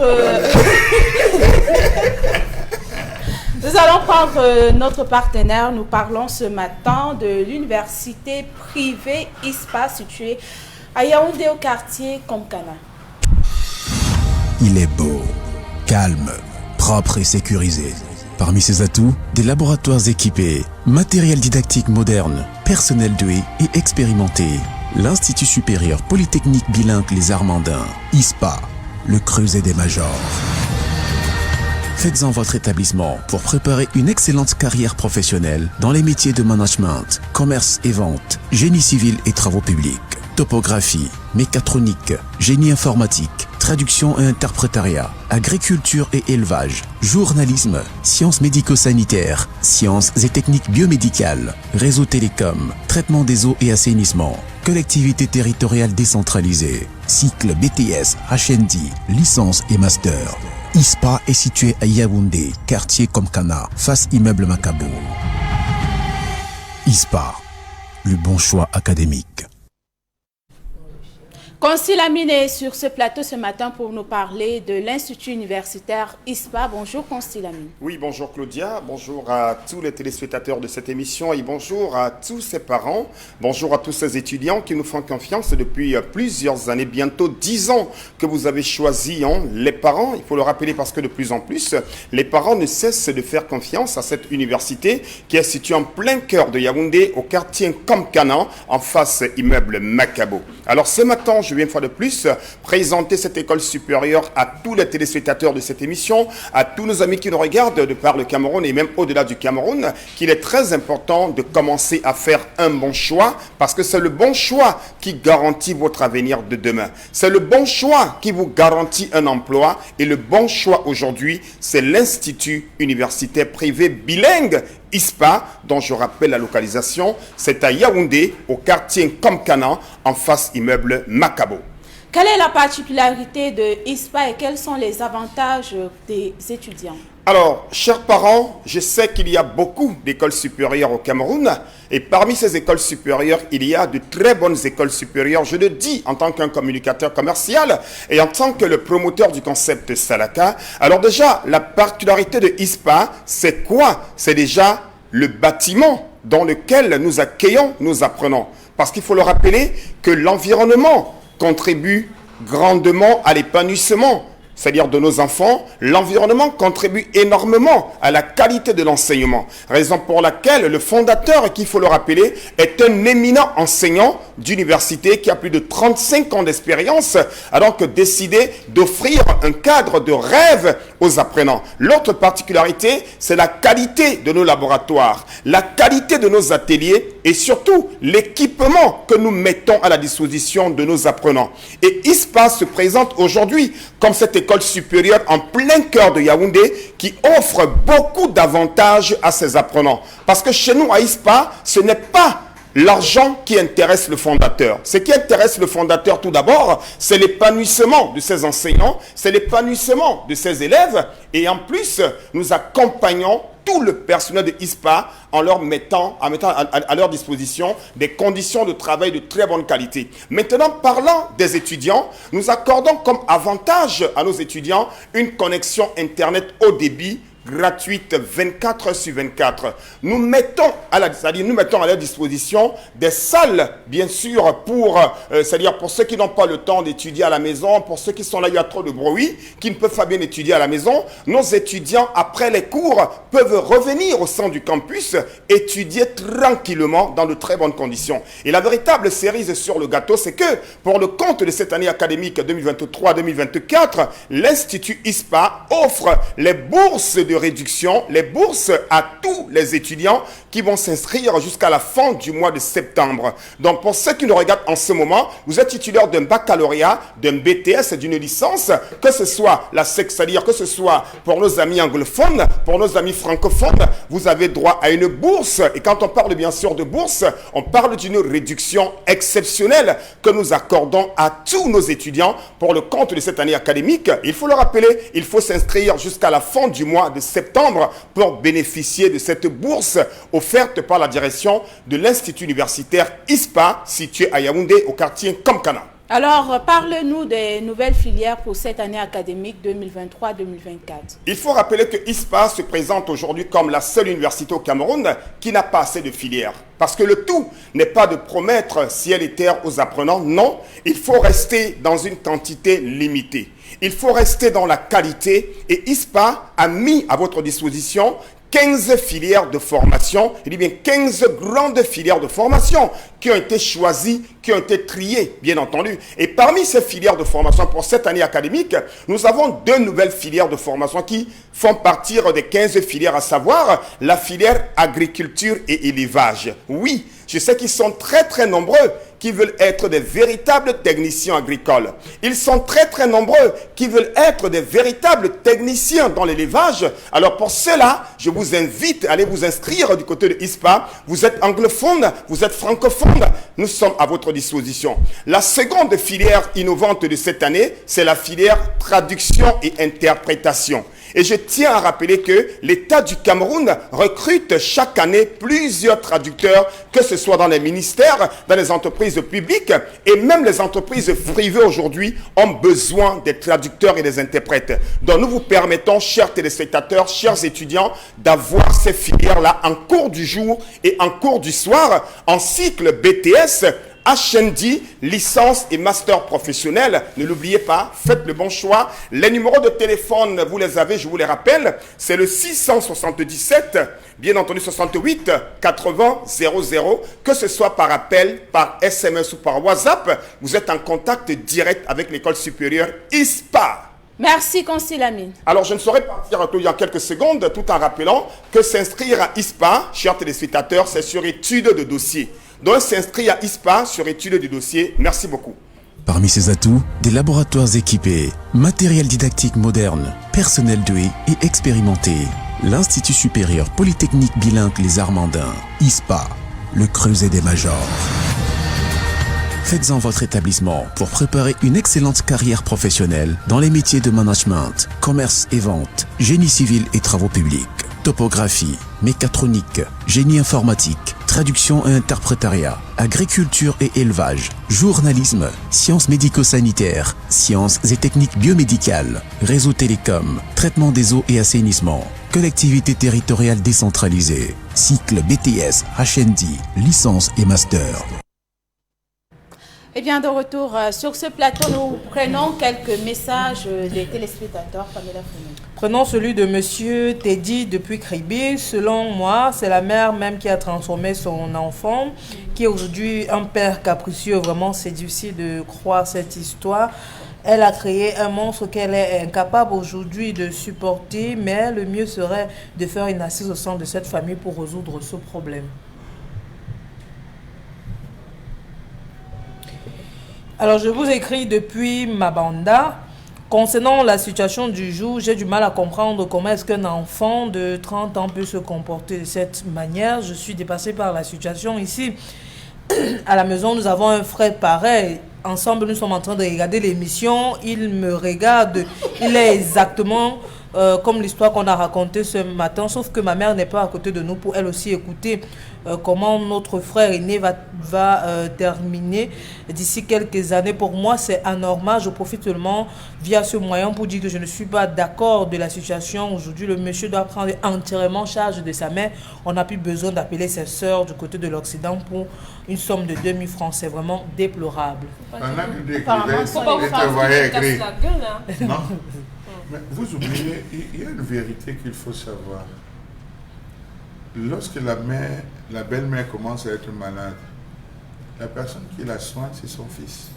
Nous allons prendre notre partenaire. Nous parlons ce matin de l'université privée ISPA située à Yaoundé au quartier Komkana. il est beau, calme, propre et sécurisé. Parmi ses atouts, des laboratoires équipés, matériel didactique moderne, personnel doué et expérimenté. L'Institut supérieur polytechnique bilingue Les Armandins, ISPA, le creuset des majors. Faites-en votre établissement pour préparer une excellente carrière professionnelle dans les métiers de management, commerce et vente, génie civil et travaux publics, topographie, mécatronique, génie informatique, traduction et interprétariat, agriculture et élevage, journalisme, sciences médico-sanitaires, sciences et techniques biomédicales, réseau télécom, traitement des eaux et assainissement, collectivité territoriale décentralisée, cycle BTS, HND, licence et master. ISPA est situé à Yaoundé, quartier Komkana, face immeuble Macabo. ISPA, le bon choix académique. Consil Lamine est sur ce plateau ce matin pour nous parler de l'Institut universitaire ISPA. Bonjour Consil Lamine. Oui, bonjour Claudia, bonjour à tous les téléspectateurs de cette émission et bonjour à tous ces parents, bonjour à tous ces étudiants qui nous font confiance depuis plusieurs années, bientôt 10 ans que vous avez choisi les parents. Il faut le rappeler parce que de plus en plus, les parents ne cessent de faire confiance à cette université qui est située en plein cœur de Yaoundé, au quartier Komkana, en face immeuble Macabo. Alors ce matin, je vais une fois de plus présenter cette école supérieure à tous les téléspectateurs de cette émission, à tous nos amis qui nous regardent de par le Cameroun et même au-delà du Cameroun, qu'il est très important de commencer à faire un bon choix parce que c'est le bon choix qui garantit votre avenir de demain. C'est le bon choix qui vous garantit un emploi et le bon choix aujourd'hui, c'est l'Institut universitaire privé bilingue ISPA, dont je rappelle la localisation, c'est à Yaoundé, au quartier Komkana, en face immeuble Macabo. Quelle est la particularité de ISPA et quels sont les avantages des étudiants? Alors, chers parents, je sais qu'il y a beaucoup d'écoles supérieures au Cameroun et parmi ces écoles supérieures, il y a de très bonnes écoles supérieures. Je le dis en tant qu'un communicateur commercial et en tant que le promoteur du concept Salaka. Alors déjà, la particularité de ISPA, c'est quoi? C'est déjà le bâtiment dans lequel nous accueillons nos apprenants. Parce qu'il faut le rappeler que l'environnement contribue grandement à l'épanouissement, c'est-à-dire de nos enfants. L'environnement contribue énormément à la qualité de l'enseignement. Raison pour laquelle le fondateur, qu'il faut le rappeler, est un éminent enseignant d'université qui a plus de 35 ans d'expérience, a donc décidé d'offrir un cadre de rêve aux apprenants. L'autre particularité, c'est la qualité de nos laboratoires, la qualité de nos ateliers et surtout l'équipement que nous mettons à la disposition de nos apprenants. Et ISPA se présente aujourd'hui comme cette école supérieure en plein cœur de Yaoundé qui offre beaucoup d'avantages à ses apprenants. Parce que chez nous à ISPA, ce n'est pas l'argent qui intéresse le fondateur. Ce qui intéresse le fondateur tout d'abord, c'est l'épanouissement de ses enseignants, c'est l'épanouissement de ses élèves et en plus, nous accompagnons tout le personnel de ISPA en leur mettant à leur disposition des conditions de travail de très bonne qualité. Maintenant, parlant des étudiants, nous accordons comme avantage à nos étudiants une connexion Internet haut débit gratuite 24 heures sur 24. Nous mettons à leur disposition des salles, bien sûr, c'est-à-dire pour ceux qui n'ont pas le temps d'étudier à la maison, pour ceux qui sont là, il y a trop de bruit, qui ne peuvent pas bien étudier à la maison. Nos étudiants, après les cours, peuvent revenir au sein du campus, étudier tranquillement dans de très bonnes conditions. Et la véritable cerise sur le gâteau, c'est que pour le compte de cette année académique 2023-2024, l'Institut ISPA offre les bourses de réduction, les bourses à tous les étudiants qui vont s'inscrire jusqu'à la fin du mois de septembre. Donc pour ceux qui nous regardent en ce moment, vous êtes titulaire d'un baccalauréat, d'un BTS, d'une licence, que ce soit c'est-à-dire que ce soit pour nos amis anglophones, pour nos amis francophones, vous avez droit à une bourse. Et quand on parle bien sûr de bourse, on parle d'une réduction exceptionnelle que nous accordons à tous nos étudiants pour le compte de cette année académique. Il faut le rappeler, il faut s'inscrire jusqu'à la fin du mois de septembre pour bénéficier de cette bourse offerte par la direction de l'Institut universitaire ISPA situé à Yaoundé au quartier Komkana. Alors, parle-nous des nouvelles filières pour cette année académique 2023-2024. Il faut rappeler que ISPA se présente aujourd'hui comme la seule université au Cameroun qui n'a pas assez de filières. Parce que le tout n'est pas de promettre ciel et terre aux apprenants, non, il faut rester dans une quantité limitée. Il faut rester dans la qualité et ISPA a mis à votre disposition 15 filières de formation, je dis bien 15 grandes filières de formation qui ont été choisies, qui ont été triées, bien entendu. Et parmi ces filières de formation pour cette année académique, nous avons 2 nouvelles filières de formation qui font partir des 15 filières, à savoir la filière agriculture et élevage. Oui, je sais qu'ils sont très nombreux qui veulent être des véritables techniciens agricoles. Ils sont très nombreux qui veulent être des véritables techniciens dans l'élevage. Alors pour cela, je vous invite à aller vous inscrire du côté de ISPA. Vous êtes anglophone, vous êtes francophone, nous sommes à votre disposition. La seconde filière innovante de cette année, c'est la filière traduction et interprétation. Et je tiens à rappeler que l'État du Cameroun recrute chaque année plusieurs traducteurs, que ce soit dans les ministères, dans les entreprises publiques et même les entreprises privées aujourd'hui ont besoin des traducteurs et des interprètes. Donc nous vous permettons, chers téléspectateurs, chers étudiants, d'avoir ces filières-là en cours du jour et en cours du soir, en cycle BTS, HND, licence et master professionnel. Ne l'oubliez pas, faites le bon choix. Les numéros de téléphone, vous les avez, je vous les rappelle. C'est le 677, bien entendu 68 80 00. Que ce soit par appel, par SMS ou par WhatsApp, vous êtes en contact direct avec l'école supérieure ISPA. Merci, Consil Lamine. Alors, je ne saurais partir en quelques secondes tout en rappelant que s'inscrire à ISPA, chers téléspectateurs, c'est sur étude de dossier. Donc, s'inscrire à ISPA sur étude du dossier. Merci beaucoup. Parmi ces atouts, des laboratoires équipés, matériel didactique moderne, personnel doué et expérimenté. L'Institut supérieur polytechnique bilingue Les Armandins, ISPA, le creuset des majors. Faites-en votre établissement pour préparer une excellente carrière professionnelle dans les métiers de management, commerce et vente, génie civil et travaux publics, topographie, mécatronique, génie informatique, traduction et interprétariat, agriculture et élevage, journalisme, sciences médico-sanitaires, sciences et techniques biomédicales, réseau télécom, traitement des eaux et assainissement, collectivité territoriale décentralisée, cycle BTS, HND, licence et master. Eh bien, de retour sur ce plateau, nous prenons quelques messages des téléspectateurs. Pamela Founé. Prenons celui de Monsieur Teddy depuis Kribi. Selon moi, c'est la mère même qui a transformé son enfant, qui est aujourd'hui un père capricieux. Vraiment, c'est difficile de croire cette histoire. Elle a créé un monstre qu'elle est incapable aujourd'hui de supporter, mais le mieux serait de faire une assise au sein de cette famille pour résoudre ce problème. Alors, je vous écris depuis Mabanda. Concernant la situation du jour, j'ai du mal à comprendre comment est-ce qu'un enfant de 30 ans peut se comporter de cette manière. Je suis dépassée par la situation ici. À la maison, nous avons un frère pareil. Ensemble, nous sommes en train de regarder l'émission. Il me regarde. Il est exactement comme l'histoire qu'on a racontée ce matin, sauf que ma mère n'est pas à côté de nous pour elle aussi écouter comment notre frère aîné va terminer d'ici quelques années. Pour moi, c'est anormal. Je profite seulement via ce moyen pour dire que je ne suis pas d'accord de la situation. Aujourd'hui, le monsieur doit prendre entièrement charge de sa mère. On n'a plus besoin d'appeler ses sœurs du côté de l'Occident pour une somme de 2000 francs. C'est vraiment déplorable. Non. Mais vous oubliez, il y a une vérité qu'il faut savoir. Lorsque la belle-mère commence à être malade, la personne qui la soigne, c'est son fils.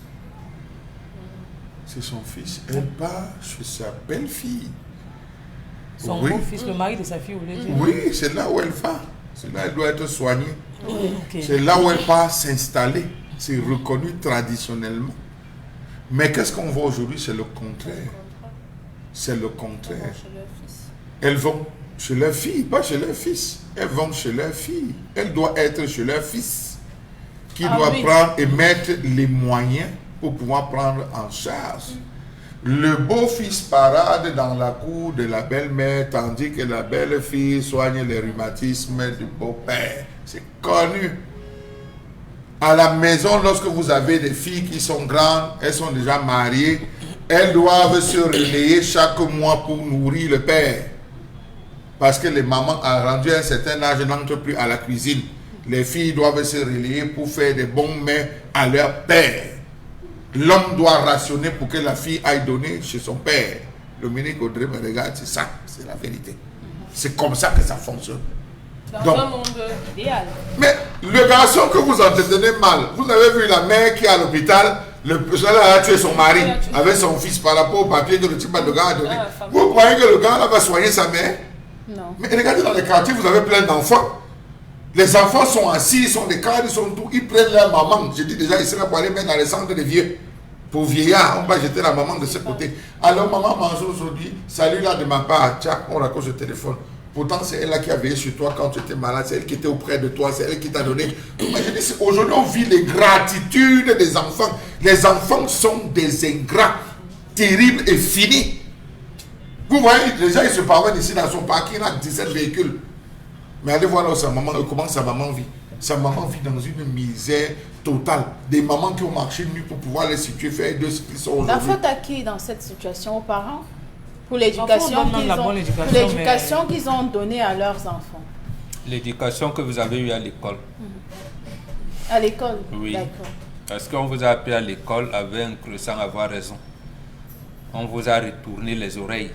C'est son fils. Elle part chez sa belle-fille. Son beau-fils, le mari de sa fille, vous voulez dire? Oui, c'est là où elle va. C'est là où elle doit être soignée. Okay. C'est là où elle part s'installer. C'est reconnu traditionnellement. Mais qu'est-ce qu'on voit aujourd'hui? C'est le contraire. C'est le contraire. Elles vont chez leur fille, pas chez leur fils. Elles vont chez leur fille. Elles doivent être chez leur fils, qui doit prendre et mettre les moyens pour pouvoir prendre en charge. Le beau-fils parade dans la cour de la belle-mère, tandis que la belle-fille soigne les rhumatismes du beau-père. C'est connu. À la maison, lorsque vous avez des filles qui sont grandes, elles sont déjà mariées, elles doivent se relayer chaque mois pour nourrir le père. Parce que les mamans, rendues à un certain âge, n'entrent plus à la cuisine. Les filles doivent se relayer pour faire des bons mets à leur père. l'homme doit rationner pour que la fille aille donner chez son père. Dominique Audrey me regarde, c'est ça, c'est la vérité. C'est comme ça que ça fonctionne. Dans un monde idéal. Mais le garçon que vous entretenez mal, vous avez vu la mère qui est à l'hôpital, elle a tué son mari avec son fils par rapport au papier que le type de gars a donné. Vous croyez que le gars là va soigner sa mère? Non. Mais regardez dans les quartiers, vous avez plein d'enfants. Les enfants sont assis, ils sont des cadres, ils sont tout, ils prennent leur maman. Je dis déjà, ils seraient pour aller mettre dans les centres de vieux. Pour vieillards, on va jeter la maman de ce côté. Alors maman mange aujourd'hui, salut là de ma part, tiens, on raccroche le téléphone. Pourtant, c'est elle là qui a veillé sur toi quand tu étais malade, c'est elle qui était auprès de toi, c'est elle qui t'a donné. Aujourd'hui, on vit les gratitudes des enfants. Les enfants sont des ingrats, terribles et finis. Vous voyez, déjà, il se parvient ici dans son parking, il a 17 véhicules. Mais allez voir là sa maman, comment sa maman vit. Sa maman vit dans une misère totale. Des mamans qui ont marché nuit pour pouvoir les situer, faire de ce qu'ils sont aujourd'hui. La faute à qui dans cette situation? Aux parents? Pour l'éducation qu'ils ont donnée à leurs enfants. L'éducation que vous avez eue à l'école. À l'école? Oui. D'accord. Parce qu'on vous a appris à l'école avec un cru sans avoir raison. On vous a retourné les oreilles.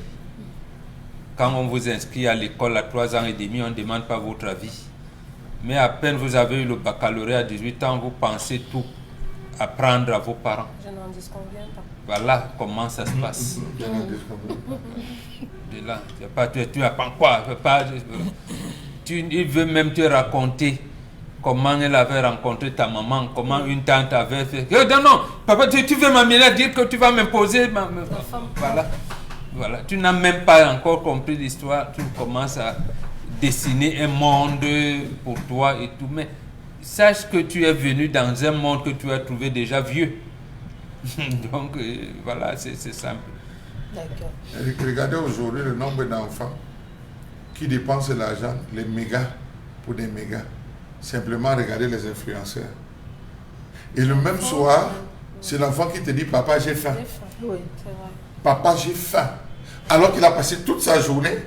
Quand on vous inscrit à l'école à 3 ans et demi, on ne demande pas votre avis. Mais à peine vous avez eu le baccalauréat à 18 ans, vous pensez tout apprendre à vos parents. Je n'en disconviens pas. Voilà comment ça se passe. De là, tu apprends quoi? Il veut même te raconter comment elle avait rencontré ta maman, comment une tante avait fait. Non, papa, tu veux m'amener à dire que tu vas m'imposer. Voilà. Tu n'as même pas encore compris l'histoire. Tu commences à dessiner un monde pour toi et tout. Mais sache que tu es venu dans un monde que tu as trouvé déjà vieux. Donc, voilà, c'est simple. D'accord. Regardez aujourd'hui le nombre d'enfants qui dépensent l'argent, les mégas, pour des mégas. Simplement regarder les influenceurs. Et le même soir, c'est l'enfant qui te dit, papa, j'ai faim. Oui, c'est vrai. Papa, j'ai faim. Alors qu'il a passé toute sa journée,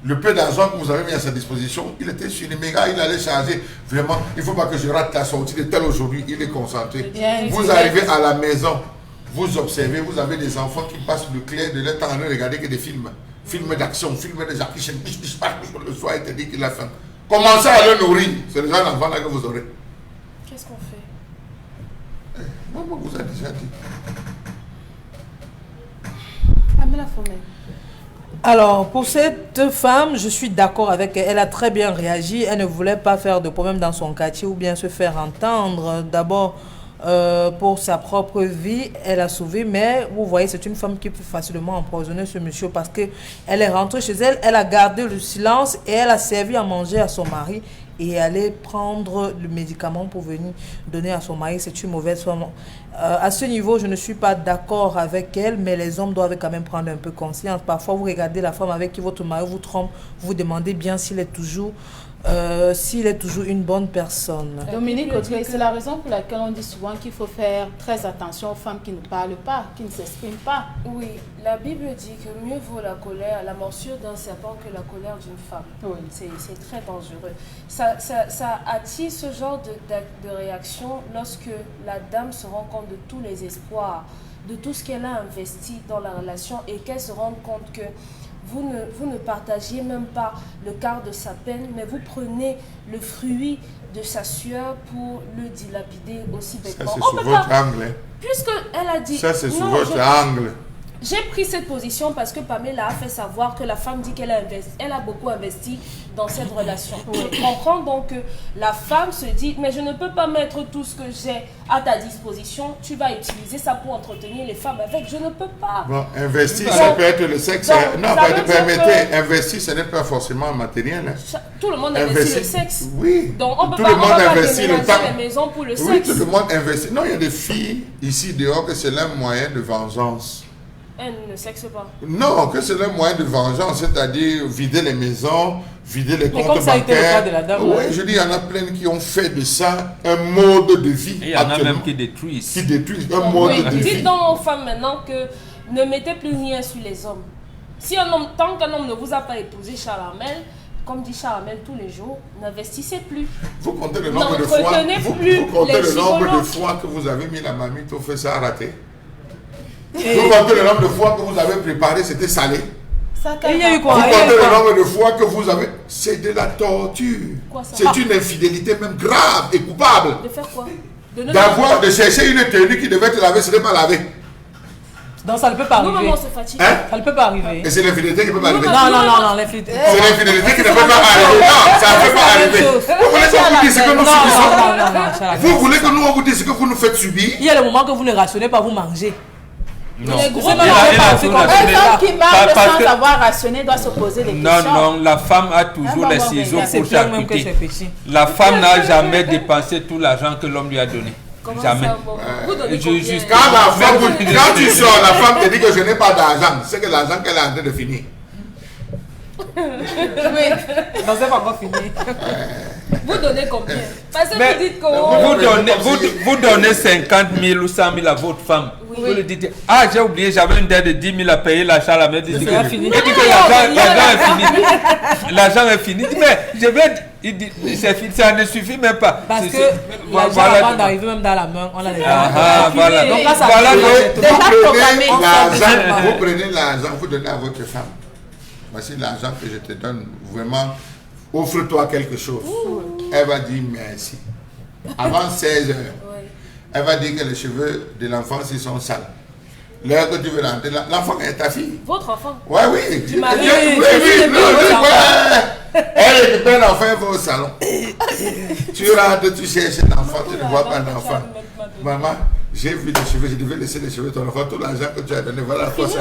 le peu d'argent que vous avez mis à sa disposition, il était sur les mégas, il allait charger. Vraiment, il ne faut pas que je rate la sortie de tel aujourd'hui, il est concentré. Vous arrivez à la maison, vous observez, vous avez des enfants qui passent le clair de leur temps à ne regarder que des films. Films d'action, films de Jackie Chan, le soir, il te dit qu'il a faim. Commencez à le nourrir. C'est le genre d'enfant là que vous aurez. Qu'est-ce qu'on fait? Maman vous a déjà dit. Amela Fomé. Alors, pour cette femme, je suis d'accord avec elle. Elle a très bien réagi. Elle ne voulait pas faire de problème dans son quartier ou bien se faire entendre. D'abord, pour sa propre vie, elle a sauvé. Mais vous voyez, c'est une femme qui peut facilement empoisonner ce monsieur parce qu'elle est rentrée chez elle, elle a gardé le silence et elle a servi à manger à son mari. Et aller prendre le médicament pour venir donner à son mari, c'est une mauvaise femme. À ce niveau, je ne suis pas d'accord avec elle, mais les hommes doivent quand même prendre un peu conscience. Parfois, vous regardez la femme avec qui votre mari vous trompe, vous vous demandez bien s'il est toujours une bonne personne. Dominique Audrey, c'est la raison pour laquelle on dit souvent qu'il faut faire très attention aux femmes qui ne parlent pas, qui ne s'expriment pas. Oui, la Bible dit que mieux vaut la colère, la morsure d'un serpent que la colère d'une femme. Oui. C'est très dangereux. Ça attire ce genre de réaction lorsque la dame se rend compte de tous les espoirs, de tout ce qu'elle a investi dans la relation et qu'elle se rende compte que vous ne partagiez même pas le quart de sa peine, mais vous prenez le fruit de sa sueur pour le dilapider aussi bêtement. Ça, c'est sous votre angle. Puisqu'elle a dit... Ça, c'est sous votre angle. J'ai pris cette position parce que Pamela a fait savoir que la femme dit qu'elle a beaucoup investi dans cette relation. Je comprends donc que la femme se dit, mais je ne peux pas mettre tout ce que j'ai à ta disposition, tu vas utiliser ça pour entretenir les femmes avec, je ne peux pas. Bon, investir, ça peut être le sexe. Non, permettez, investir, ce n'est pas forcément matériel. Hein. Tout le monde investit le sexe. Oui, donc on tout le monde investit le temps. Les maisons pour le oui, sexe. tout le monde investit. Non, il y a des filles ici dehors que c'est leur moyen de vengeance. Elle ne sexe pas. Non, que c'est le moyen de vengeance, c'est-à-dire vider les maisons, vider les comptes bancaires. Comme ça a été le cas de la dame. Oui, je dis, il y en a plein qui ont fait de ça un mode de vie. Et il y en a même qui détruisent. Qui détruisent un mode de vie. Dites donc aux femmes maintenant que ne mettez plus rien sur les hommes. Si un homme, tant qu'un homme ne vous a pas épousé, Charamel, comme dit Charamel tous les jours, n'investissez plus. Vous comptez le nombre de fois, vous comptez le nombre de fois que vous avez mis la mamie, tout fait ça a raté. Vous comptez le nombre de fois que vous avez préparé, c'était salé. Il y a eu quoi? Vous comptez le nombre de fois que vous avez... C'est de la torture. C'est une infidélité même grave et coupable. De faire quoi? De chercher une tenue qui devait te laver, ce n'est pas lavé. Donc ça ne peut pas arriver. Nous, on se fatigue. Ça ne peut pas arriver. Et c'est l'infidélité qui ne peut pas arriver. Non, l'infidélité. C'est l'infidélité qui ne peut pas arriver. Non, ça ne peut pas arriver. Vous voulez qu'on vous dise ce que nous subissons? Vous voulez que nous, on vous dise ce que vous nous faites subir? Il y a le moment que vous ne rationnez pas, vous mangez. Non. Un homme qui mange sans avoir rationné doit se poser des questions. Non, la femme a toujours les ciseaux pour charcuter. La femme n'a jamais dépensé tout l'argent que l'homme lui a donné. Jamais. Quand tu sors, la femme te dit que je n'ai pas d'argent. C'est que l'argent qu'elle est en train de finir. Oui. Non, c'est pas encore fini. Vous donnez combien? Parce que vous dites que vous donnez 50 000 ou 100 000 à votre femme. Oui. Vous lui dites, ah, j'ai oublié, j'avais une dette de 10 000 à payer l'achat à la maison. Il dit que l'argent est fini. L'argent est fini. Il dit, mais je vais. Il dit, c'est fini, ça ne suffit même pas. Parce que l'argent avant d'arriver même dans la main, on l'a déjà. Voilà. Donc là, ça vous prenez l'argent, vous donnez à votre femme. Voici l'argent que je te donne, vraiment, offre-toi quelque chose. Elle va dire merci. Avant 16 heures, elle va dire que les cheveux de l'enfant, s'ils sont sales. L'heure que tu veux rentrer, l'enfant est ta fille. Votre enfant? Ouais, oui. Du mari? Elle récupère l'enfant, elle va au salon. Tu rentres, tu cherches l'enfant, tu ne vois pas l'enfant. Maman, j'ai vu les cheveux, je devais laisser les cheveux de ton enfant, tout l'argent que tu as donné, voilà quoi ça.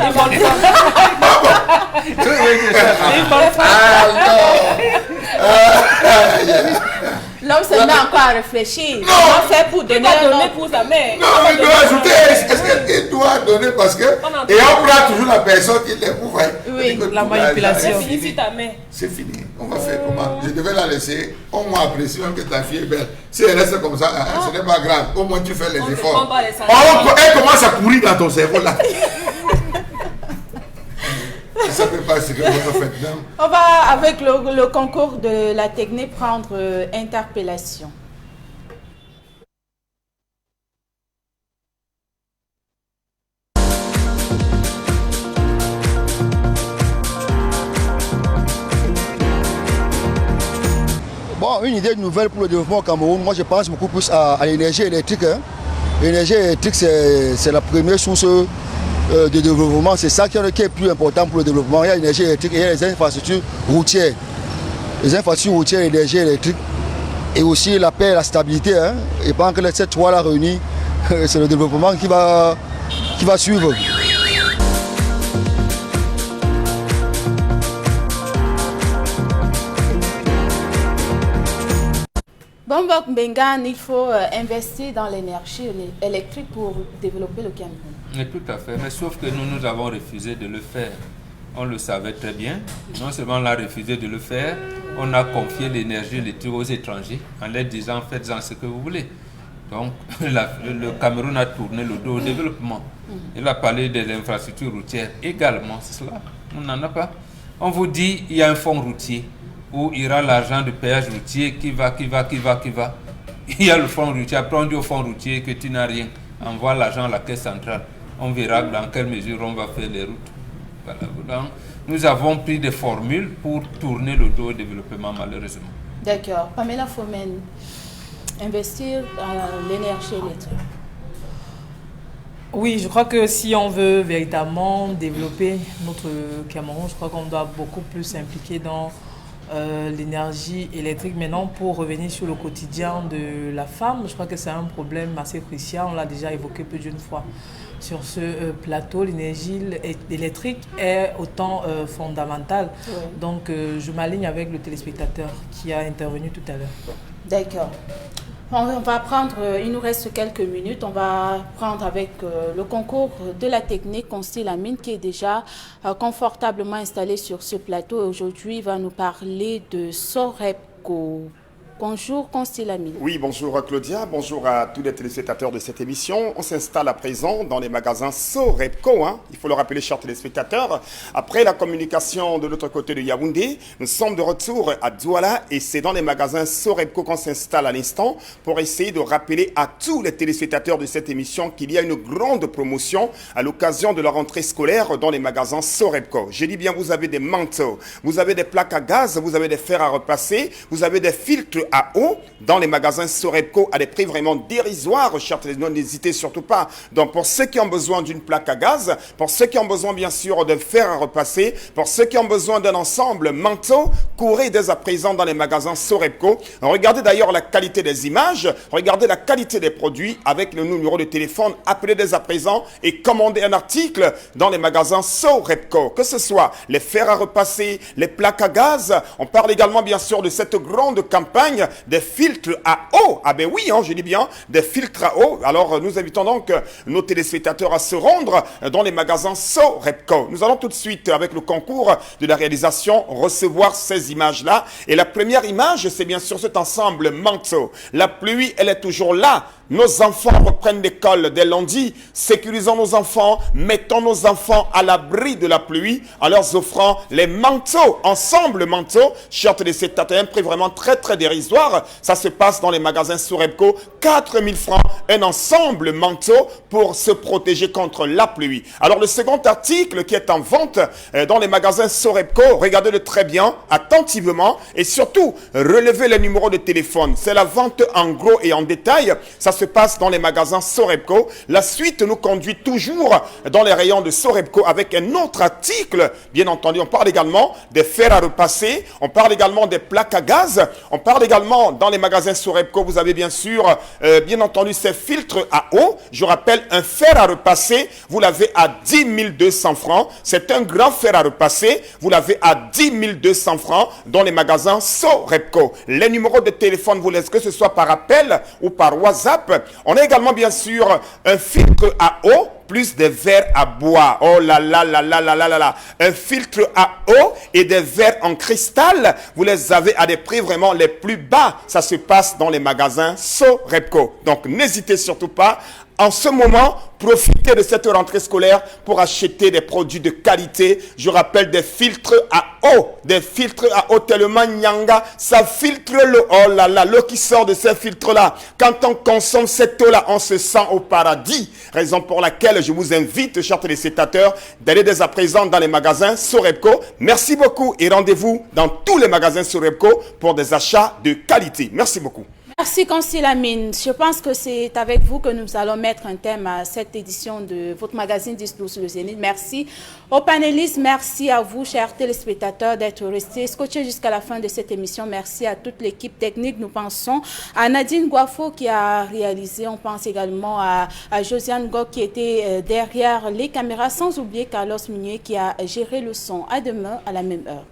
L'homme se met encore à réfléchir. Comment faire pour donner pour sa mère? Non, il doit ajouter. Est-ce qu'il doit donner parce que. Et on prend toujours la personne qui l'éprouve. Oui, la manipulation. C'est fini ta mère. C'est fini. On va faire comment? Je devais la laisser. Au moins apprécier que ta fille est belle. Si elle reste comme ça, ce n'est pas grave. Au moins tu fais les efforts. Elle commence à courir dans ton cerveau là. Ça ne peut pas ce que vous faites. On va, avec le concours de la technique, prendre interpellation. Bon, une idée nouvelle pour le développement au Cameroun, moi je pense beaucoup plus à l'énergie électrique. L'énergie électrique, c'est la première source de développement, c'est ça qui est plus important pour le développement. Il y a l'énergie électrique et il y a les infrastructures routières. Les infrastructures routières, l'énergie électrique et aussi la paix et la stabilité. Et pendant que ces trois-là réunis, c'est le développement qui va suivre. Bombok Mbengan, il faut investir dans l'énergie électrique pour développer le Cameroun. Mais tout à fait, mais sauf que nous avons refusé de le faire. On le savait très bien. Non seulement on a refusé de le faire, on a confié l'énergie électrique aux étrangers en leur disant faites-en ce que vous voulez. Donc le Cameroun a tourné le dos au développement. Il a parlé de l'infrastructure routière également, c'est cela. On n'en a pas. On vous dit il y a un fonds routier où il y aura l'argent de péage routier qui va. Il y a le fonds routier, après on dit au fonds routier que tu n'as rien. Envoie l'argent à la caisse centrale. On verra dans quelle mesure on va faire les routes. Voilà. Donc, nous avons pris des formules pour tourner le dos au développement, malheureusement. D'accord. Pamela Fomen, investir dans l'énergie électrique. Oui, je crois que si on veut véritablement développer notre Cameroun, je crois qu'on doit beaucoup plus s'impliquer dans l'énergie électrique. Maintenant, pour revenir sur le quotidien de la femme, je crois que c'est un problème assez crucial. On l'a déjà évoqué plus d'une fois sur ce plateau. L'énergie électrique est autant fondamentale. Oui. Donc, je m'aligne avec le téléspectateur qui a intervenu tout à l'heure. D'accord. On va prendre, il nous reste quelques minutes, on va prendre avec le concours de la technique Constille Lamine qui est déjà confortablement installé sur ce plateau. Aujourd'hui, il va nous parler de Sorepco. Bonjour, Constille Amine. Oui, bonjour Claudia, bonjour à tous les téléspectateurs de cette émission. On s'installe à présent dans les magasins Sorepco, il faut le rappeler, chers téléspectateurs. Après la communication de l'autre côté de Yaoundé, nous sommes de retour à Douala et c'est dans les magasins Sorepco qu'on s'installe à l'instant pour essayer de rappeler à tous les téléspectateurs de cette émission qu'il y a une grande promotion à l'occasion de la rentrée scolaire dans les magasins Sorepco. Je dis bien, vous avez des manteaux, vous avez des plaques à gaz, vous avez des fers à repasser, vous avez des filtres à eau dans les magasins Sorepco à des prix vraiment dérisoires, chers téléspectateurs, n'hésitez surtout pas. Donc pour ceux qui ont besoin d'une plaque à gaz, pour ceux qui ont besoin bien sûr de fer à repasser, pour ceux qui ont besoin d'un ensemble manteau, courez dès à présent dans les magasins Sorepco. Regardez d'ailleurs la qualité des images, regardez la qualité des produits avec le numéro de téléphone, appelez dès à présent et commandez un article dans les magasins Sorepco. Que ce soit les fers à repasser, les plaques à gaz, on parle également bien sûr de cette grande campagne des filtres à eau. Ah ben oui, je dis bien, des filtres à eau. Alors nous invitons donc nos téléspectateurs à se rendre dans les magasins Sorepco. Nous allons tout de suite, avec le concours de la réalisation, recevoir ces images-là. Et la première image, c'est bien sûr cet ensemble manteau. La pluie, elle est toujours là. Nos enfants reprennent l'école dès lundi. Sécurisons nos enfants, mettons nos enfants à l'abri de la pluie en leur offrant les manteaux, ensemble manteaux. Chers téléspectateurs, un prix vraiment très très dérisoire. Ça se passe dans les magasins Sorepco, 4 000 francs, un ensemble manteau pour se protéger contre la pluie. Alors le second article qui est en vente dans les magasins Sorepco, regardez-le très bien, attentivement et surtout relevez le numéro de téléphone. C'est la vente en gros et en détail. Ça se passe dans les magasins Sorepco. La suite nous conduit toujours dans les rayons de Sorepco avec un autre article. Bien entendu, on parle également des fers à repasser, on parle également des plaques à gaz, on parle également dans les magasins Sorepco, vous avez bien sûr, bien entendu, ces filtres à eau. Je rappelle, un fer à repasser, vous l'avez à 10 200 francs. C'est un grand fer à repasser, vous l'avez à 10 200 francs dans les magasins Sorepco. Les numéros de téléphone, vous laissez que ce soit par appel ou par WhatsApp. On a également bien sûr un filtre à eau plus des verres à bois. Oh là là là là là là là là. Un filtre à eau et des verres en cristal. Vous les avez à des prix vraiment les plus bas. Ça se passe dans les magasins Sorepco. Donc n'hésitez surtout pas. En ce moment, profitez de cette rentrée scolaire pour acheter des produits de qualité. Je rappelle des filtres à eau. Des filtres à eau tellement nyanga. Ça filtre l'eau. Oh là là, l'eau qui sort de ces filtres-là. Quand on consomme cette eau-là, on se sent au paradis. Raison pour laquelle je vous invite, chers téléspectateurs, d'aller dès à présent dans les magasins Sorepco. Merci beaucoup et rendez-vous dans tous les magasins Sorepco pour des achats de qualité. Merci beaucoup. Merci Constille Amine. Je pense que c'est avec vous que nous allons mettre un thème à cette édition de votre magazine 10-12 sur le Zénith. Merci aux panélistes, merci à vous, chers téléspectateurs, d'être restés scotchés jusqu'à la fin de cette émission. Merci à toute l'équipe technique. Nous pensons à Nadine Guafo qui a réalisé. On pense également à Josiane Gok qui était derrière les caméras, sans oublier Carlos Migné qui a géré le son. À demain à la même heure.